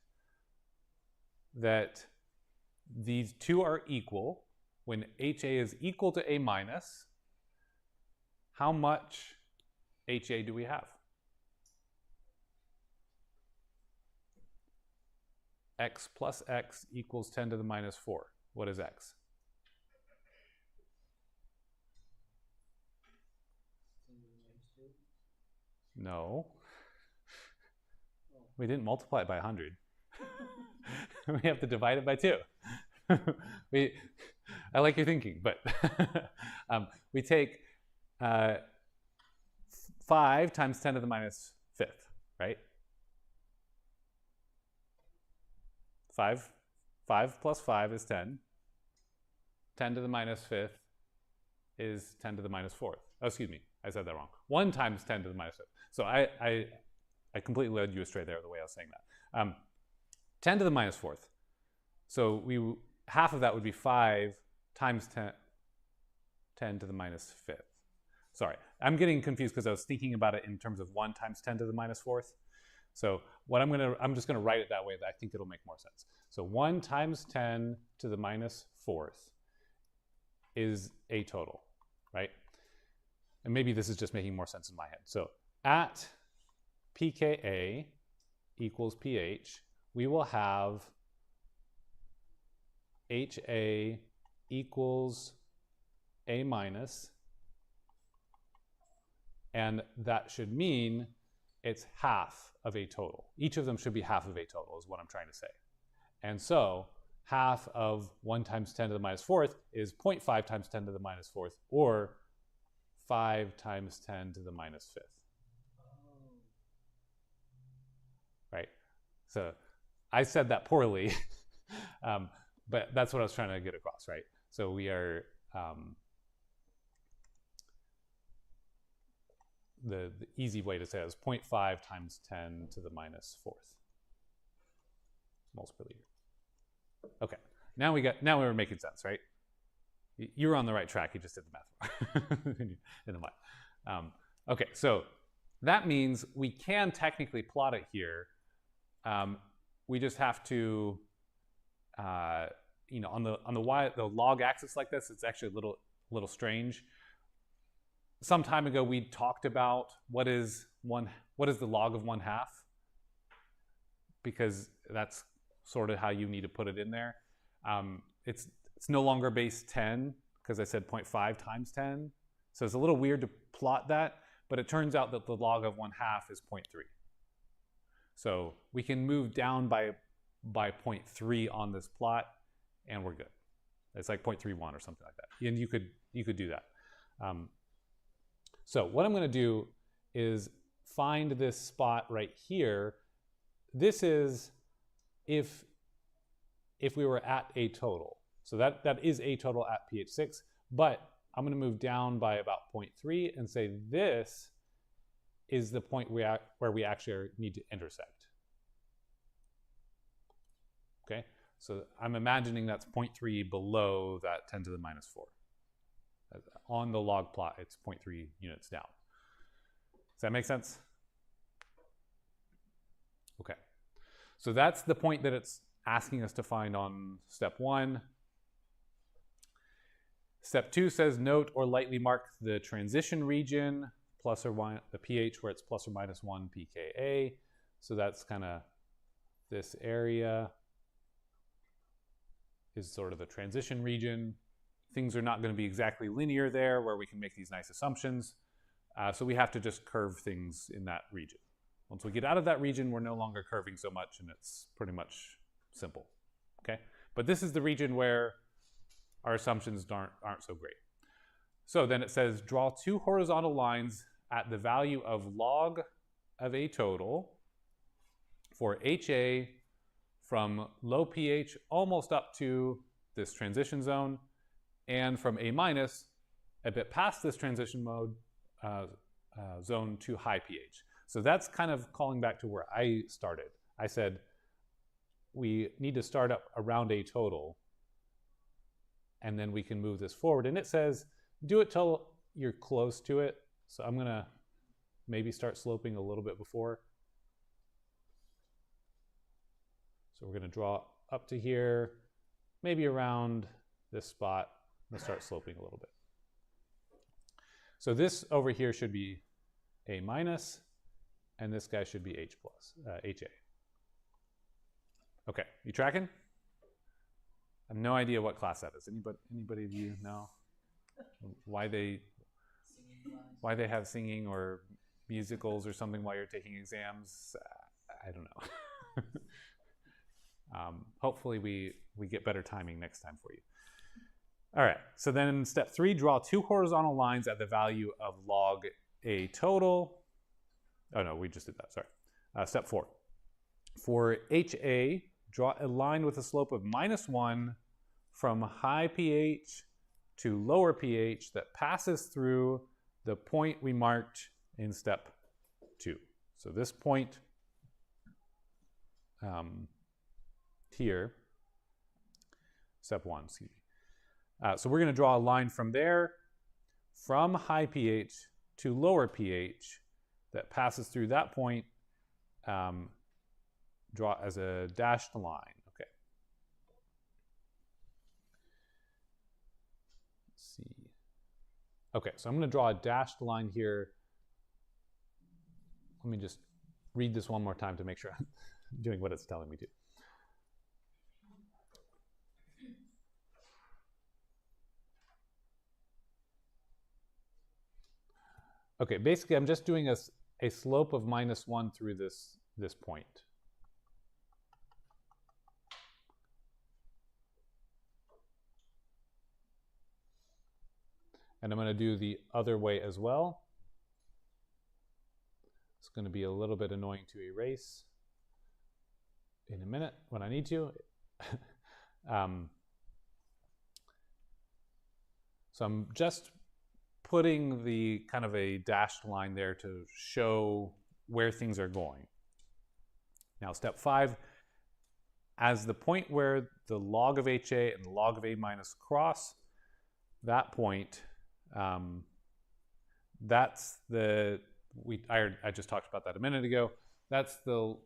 that these two are equal. When HA is equal to A minus, how much HA do we have? X plus X equals 10 to the minus 4. What is X? No. We didn't multiply it by 100. We have to divide it by 2. I like your thinking, but we take 5 times 10 to the minus 5th, right? 5 plus 5 is 10. 10 to the minus 5th is 10 to the minus 4th. Oh, excuse me, I said that wrong. 1 times 10 to the minus 5th. So I completely led you astray there the way I was saying that. 10 to the minus 4th. So half of that would be 5 times 10 to the minus 5th. Sorry, I'm getting confused because I was thinking about it in terms of 1 times 10 to the minus 4th. So what I'm just gonna write it that way. I think it'll make more sense. So 1 times 10 to the minus 4th is a total, right? And maybe this is just making more sense in my head. So at pKa equals pH, we will have HA equals A minus, and that should mean it's half of A total. Each of them should be half of A total is what I'm trying to say. And so half of 1 times 10 to the minus 4th is 0.5 times 10 to the minus 4th, or 5 times 10 to the minus 5th. Right? So I said that poorly, but that's what I was trying to get across, right? So we are, the easy way to say it is 0.5 times 10 to the minus 4th moles per liter. Okay, now we're making sense, right? You were on the right track, you just did the math in the mind. Okay, so that means we can technically plot it here. We just have to, on the log axis like this, it's actually a little strange. Some time ago, we talked about what is the log of 1/2, because that's sort of how you need to put it in there. It's no longer base 10 because I said 0.5 times 10, so it's a little weird to plot that. But it turns out that the log of 1/2 is 0.3. So we can move down by 0.3 on this plot, and we're good. It's like 0.31 or something like that. And you could do that. So what I'm going to do is find this spot right here. This is if we were at A total. So that is A total at pH 6, but I'm going to move down by about 0.3 and say this is the point where we actually need to intersect. Okay, so I'm imagining that's 0.3 below that 10 to the minus 4. On the log plot, it's 0.3 units down. Does that make sense? Okay, so that's the point that it's asking us to find on step 1. Step 2 says note or lightly mark the transition region, plus or minus the pH where it's plus or minus 1 pKa. So that's kind of this area. is sort of the transition region. Things are not going to be exactly linear there where we can make these nice assumptions. So we have to just curve things in that region. Once we get out of that region, we're no longer curving so much, and it's pretty much simple. Okay? But this is the region where our assumptions aren't so great. So then it says, draw two horizontal lines at the value of log of a total for HA from low pH almost up to this transition zone, and from A minus a bit past this transition mode zone to high pH. So that's kind of calling back to where I started. I said we need to start up around a total, and then we can move this forward. And it says do it till you're close to it. So I'm gonna maybe start sloping a little bit before. So we're gonna draw up to here, maybe around this spot. I'm gonna start sloping a little bit. So this over here should be A minus, and this guy should be H plus, HA. Okay, you tracking? I have no idea what class that is. Anybody of you know why they have singing or musicals or something while you're taking exams? I don't know. Hopefully we get better timing next time for you. All right, so then step 3, draw two horizontal lines at the value of log A total. Oh no, we just did that, sorry. Step 4. For HA, draw a line with a slope of -1 from high pH to lower pH that passes through the point we marked in step 2. So this point here, step 1, excuse me. So we're going to draw a line from there, from high pH to lower pH that passes through that point, draw as a dashed line. Okay. Let's see. Okay, so I'm going to draw a dashed line here. Let me just read this one more time to make sure I'm doing what it's telling me to. Okay, basically I'm just doing a slope of -1 through this point. And I'm going to do the other way as well. It's going to be a little bit annoying to erase in a minute when I need to. So I'm just putting the kind of a dashed line there to show where things are going. Now step 5, as the point where the log of HA and the log of A minus cross, that point, that's the, I just talked about that a minute ago, that's the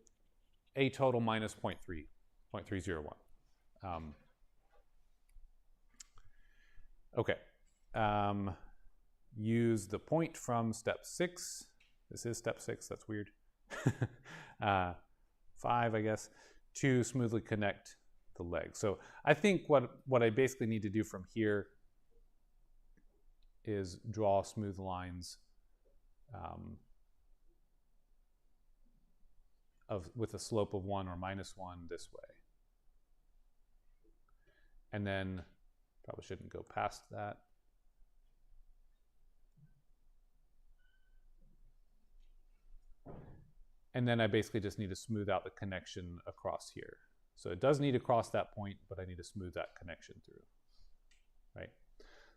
A total minus 0.301. Okay. Use the point from step 6. This is step 6, that's weird. 5, I guess, to smoothly connect the legs. So I think what I basically need to do from here is draw smooth lines with a slope of 1 or -1 this way. And then probably shouldn't go past that. And then I basically just need to smooth out the connection across here. So it does need to cross that point, but I need to smooth that connection through, right?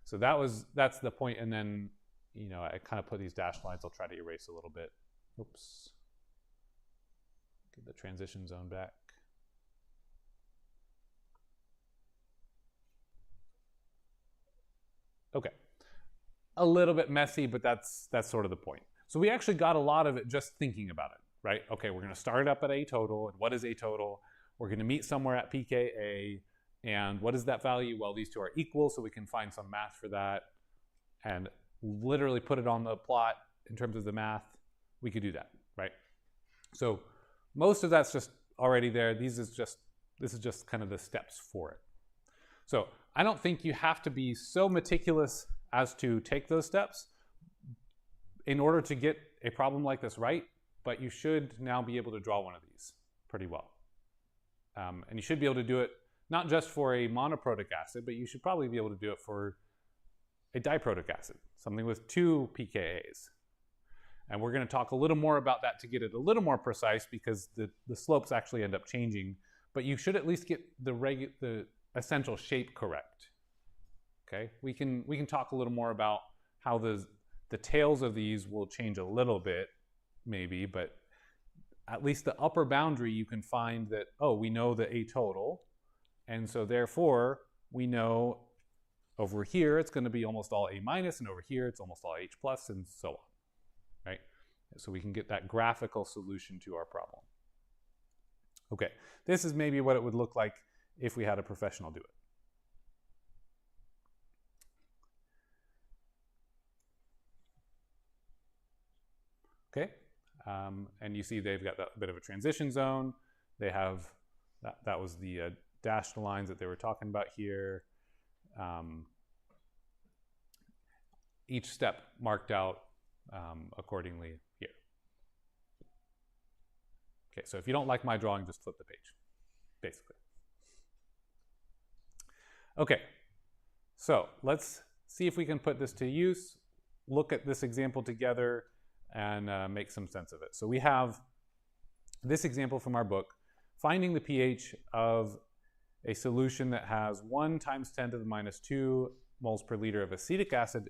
So that's the point. And then, you know, I kind of put these dashed lines. I'll try to erase a little bit. Oops. Get the transition zone back. Okay. A little bit messy, but that's sort of the point. So we actually got a lot of it just thinking about it, right? Okay, we're going to start up at A total. And what is A total? We're going to meet somewhere at pKa. And what is that value? Well, these two are equal, so we can find some math for that and literally put it on the plot in terms of the math. We could do that, right? So most of that's just already there. This is just kind of the steps for it. So I don't think you have to be so meticulous as to take those steps in order to get a problem like this right, but you should now be able to draw one of these pretty well. And you should be able to do it not just for a monoprotic acid, but you should probably be able to do it for a diprotic acid, something with 2 pKa's. And we're going to talk a little more about that to get it a little more precise, because the slopes actually end up changing, but you should at least get the essential shape correct. Okay, we can talk a little more about how the tails of these will change a little bit, maybe, but at least the upper boundary, you can find that, oh, we know the A total, and so therefore we know over here it's going to be almost all A minus, and over here it's almost all H plus, and so on, right? So we can get that graphical solution to our problem. Okay, this is maybe what it would look like if we had a professional do it. Okay, and you see they've got that bit of a transition zone. They have, that was the dashed lines that they were talking about here. Each step marked out accordingly here. Okay, so if you don't like my drawing, just flip the page, basically. Okay, so let's see if we can put this to use, look at this example together, and make some sense of it. So we have this example from our book, finding the pH of a solution that has 1 times 10 to the minus 2 moles per liter of acetic acid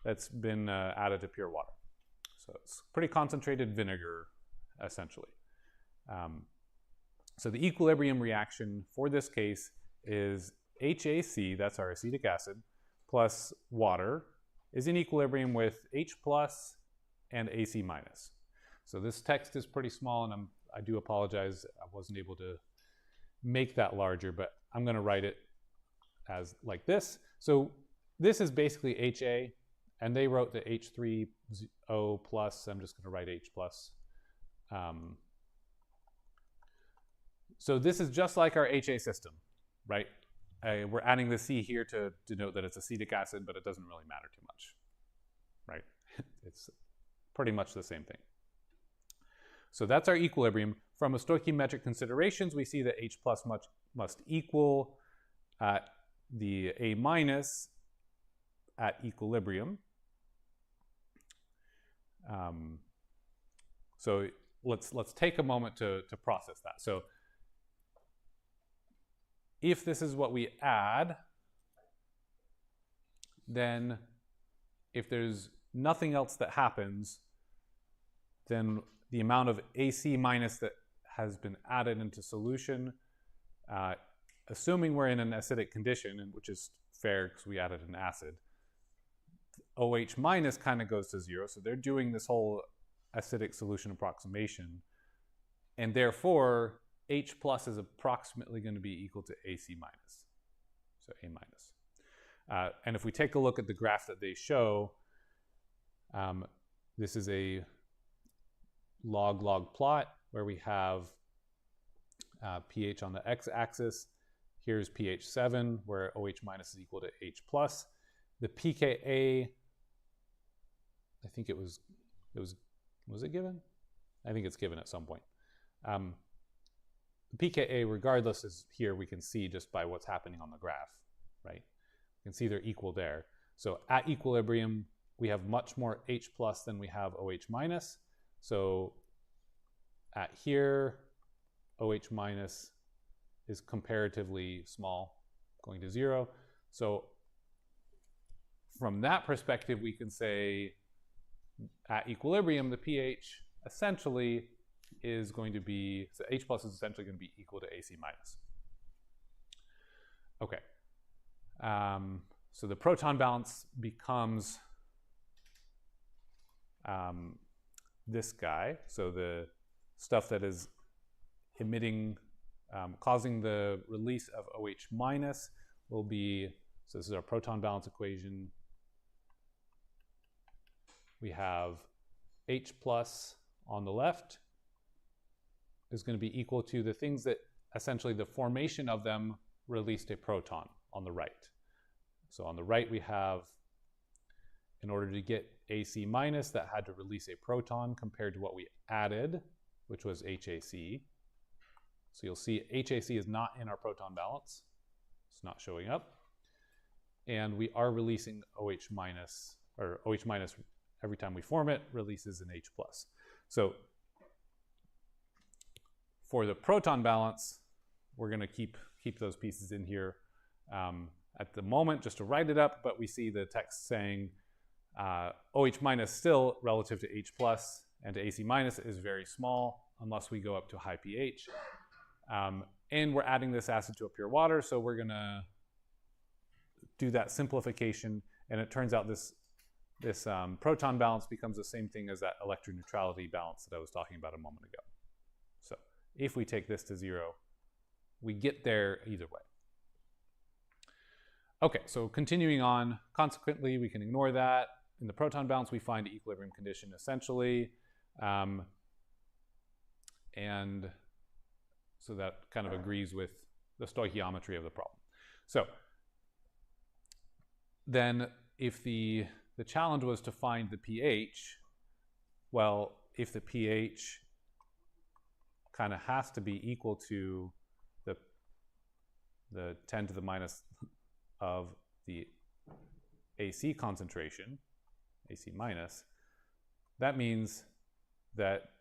that's been added to pure water. So it's pretty concentrated vinegar, essentially. So the equilibrium reaction for this case is HAC, that's our acetic acid, plus water is in equilibrium with H plus and AC minus. So this text is pretty small, and I do apologize, I wasn't able to make that larger, but I'm going to write it as like this. So this is basically HA, and they wrote the H3O plus. I'm just going to write H plus. So this is just like our HA system, right? We're adding the C here to denote that it's acetic acid, but it doesn't really matter too much, right? It's pretty much the same thing. So that's our equilibrium. From a stoichiometric considerations, we see that H plus must equal the A minus at equilibrium. So let's take a moment to process that. So if this is what we add, then if there's nothing else that happens, then the amount of AC minus that has been added into solution, assuming we're in an acidic condition, which is fair because we added an acid, OH minus kind of goes to 0. So they're doing this whole acidic solution approximation. And therefore, H plus is approximately going to be equal to AC minus. So A minus. And if we take a look at the graph that they show, this is a log-log plot where we have pH on the x-axis. Here's pH 7, where OH minus is equal to H plus. The pKa, I think was it given? I think it's given at some point. The pKa, regardless, is here. We can see just by what's happening on the graph, right? You can see they're equal there. So at equilibrium, we have much more H plus than we have OH minus. So at here, OH minus is comparatively small, going to 0. So from that perspective, we can say at equilibrium, the pH essentially is going to be, so H plus is essentially going to be equal to AC minus. Okay. So the proton balance becomes this guy. So the stuff that is emitting, causing the release of OH minus will be, so this is our proton balance equation. We have H plus on the left is going to be equal to the things that essentially the formation of them released a proton on the right. So on the right we have, in order to get AC minus, that had to release a proton compared to what we added, which was HAC. So you'll see HAC is not in our proton balance. It's not showing up. And we are releasing OH minus, or OH minus every time we form it releases an H plus. So for the proton balance, we're going to keep those pieces in here at the moment just to write it up, but we see the text saying OH minus still relative to H plus and to AC minus is very small unless we go up to high pH. And we're adding this acid to a pure water, so we're going to do that simplification, and it turns out this proton balance becomes the same thing as that electroneutrality balance that I was talking about a moment ago. So if we take this to 0, we get there either way. Okay, so continuing on, consequently, we can ignore that. In the proton balance, we find the equilibrium condition essentially. And so that kind of agrees with the stoichiometry of the problem. So then if the challenge was to find the pH, well, if the pH kind of has to be equal to the 10 to the minus of the AC concentration, AC minus, that means that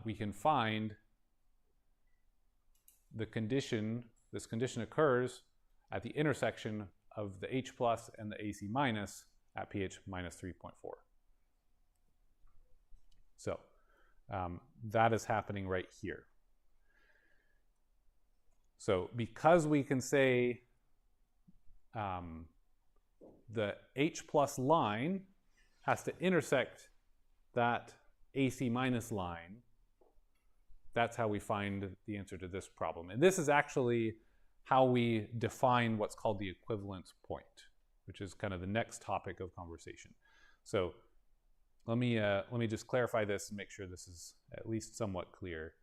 we can find the condition, this condition occurs at the intersection of the H plus and the AC minus at pH minus 3.4. So that is happening right here. So because we can say the H plus line has to intersect that AC minus line, that's how we find the answer to this problem. And this is actually how we define what's called the equivalence point, which is kind of the next topic of conversation. So let me just clarify this and make sure this is at least somewhat clear.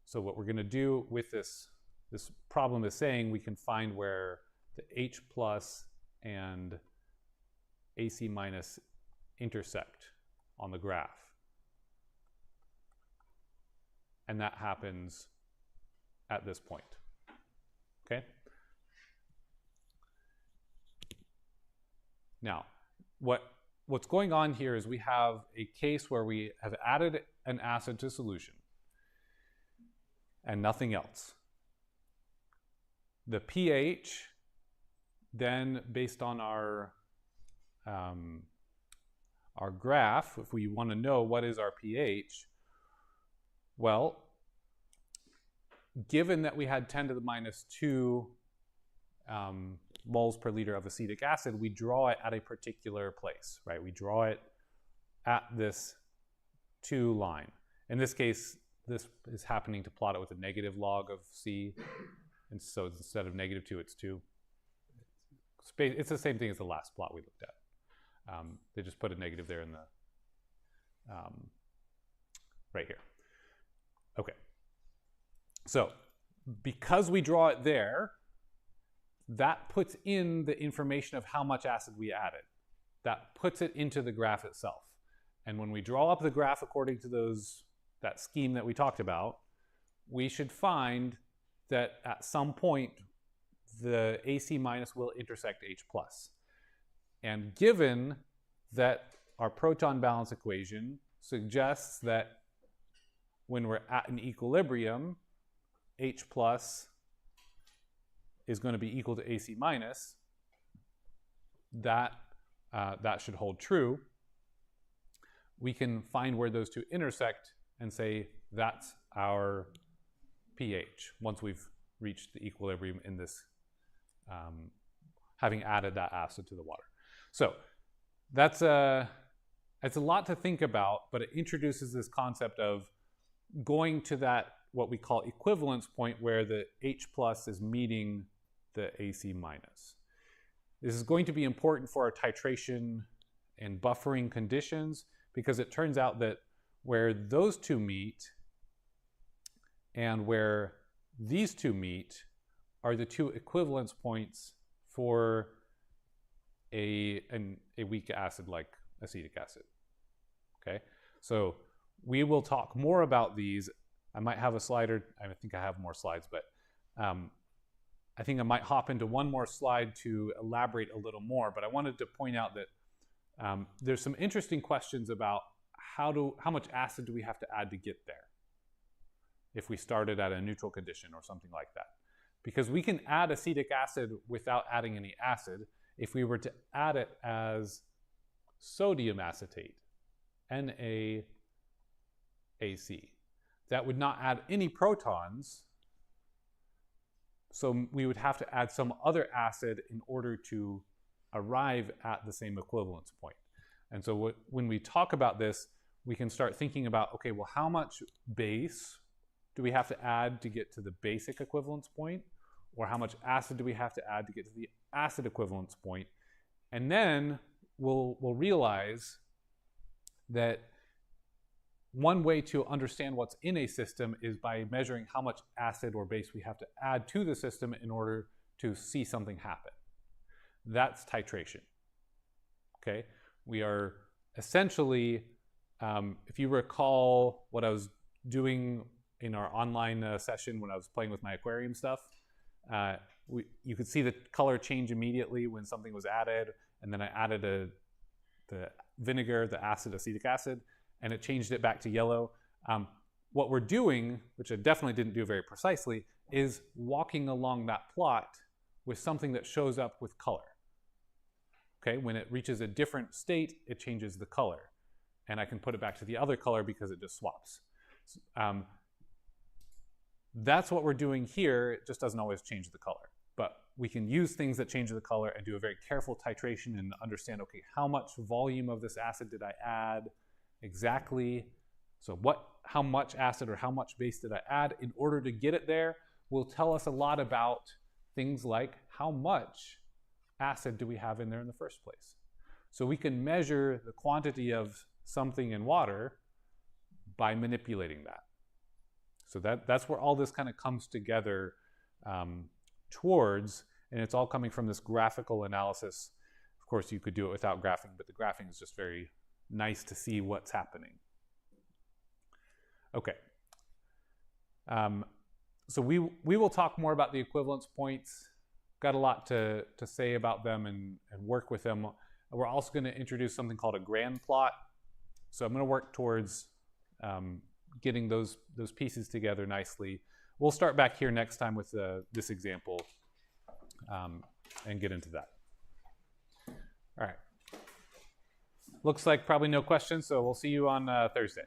So what we're going to do with this problem is saying we can find where the H plus and AC minus intersect on the graph. And that happens at this point. Okay? Now, what's going on here is we have a case where we have added an acid to solution and nothing else. The pH, then based on our graph, if we want to know what is our pH, well, given that we had 10 to the minus 2 moles per liter of acetic acid, we draw it at a particular place, right? We draw it at this 2 line. In this case, this is happening to plot it with a negative log of C. And so instead of -2, it's 2. It's the same thing as the last plot we looked at. They just put a negative there in the, right here. Okay. So because we draw it there, that puts in the information of how much acid we added. That puts it into the graph itself. And when we draw up the graph according to that scheme that we talked about, we should find that at some point the AC minus will intersect H plus. And given that our proton balance equation suggests that when we're at an equilibrium, H plus is going to be equal to AC minus, that should hold true. We can find where those two intersect and say that's our pH once we've reached the equilibrium in this, having added that acid to the water. So it's a lot to think about, but it introduces this concept of going to that what we call equivalence point where the H plus is meeting the AC minus. This is going to be important for our titration and buffering conditions because it turns out that where those two meet and where these two meet are the two equivalence points for a weak acid like acetic acid. Okay, so we will talk more about these. I might have a slide, or I think I have more slides, but I think I might hop into one more slide to elaborate a little more. But I wanted to point out that there's some interesting questions about how much acid do we have to add to get there if we started at a neutral condition or something like that. Because we can add acetic acid without adding any acid if we were to add it as sodium acetate, NaAC. That would not add any protons, so we would have to add some other acid in order to arrive at the same equivalence point. And so when we talk about this, we can start thinking about, okay, well, how much base do we have to add to get to the basic equivalence point? Or how much acid do we have to add to get to the acid equivalence point? And then we'll realize that one way to understand what's in a system is by measuring how much acid or base we have to add to the system in order to see something happen. That's titration. Okay? We are essentially, if you recall what I was doing in our online session when I was playing with my aquarium stuff, you could see the color change immediately when something was added, and then I added the vinegar, the acetic acid, and it changed it back to yellow. What we're doing, which I definitely didn't do very precisely, is walking along that plot with something that shows up with color. Okay, when it reaches a different state, it changes the color, and I can put it back to the other color because it just swaps. That's what we're doing here. It just doesn't always change the color. But we can use things that change the color and do a very careful titration and understand, okay, how much volume of this acid did I add exactly? So how much acid or how much base did I add in order to get it there will tell us a lot about things like how much acid do we have in there in the first place. So we can measure the quantity of something in water by manipulating that. So that's where all this kind of comes together towards, and it's all coming from this graphical analysis. Of course, you could do it without graphing, but the graphing is just very nice to see what's happening. Okay. So we will talk more about the equivalence points. Got a lot to say about them and work with them. We're also going to introduce something called a grand plot. So I'm going to work towards getting those pieces together nicely. We'll start back here next time with this example and get into that. All right. Looks like probably no questions, so we'll see you on Thursday.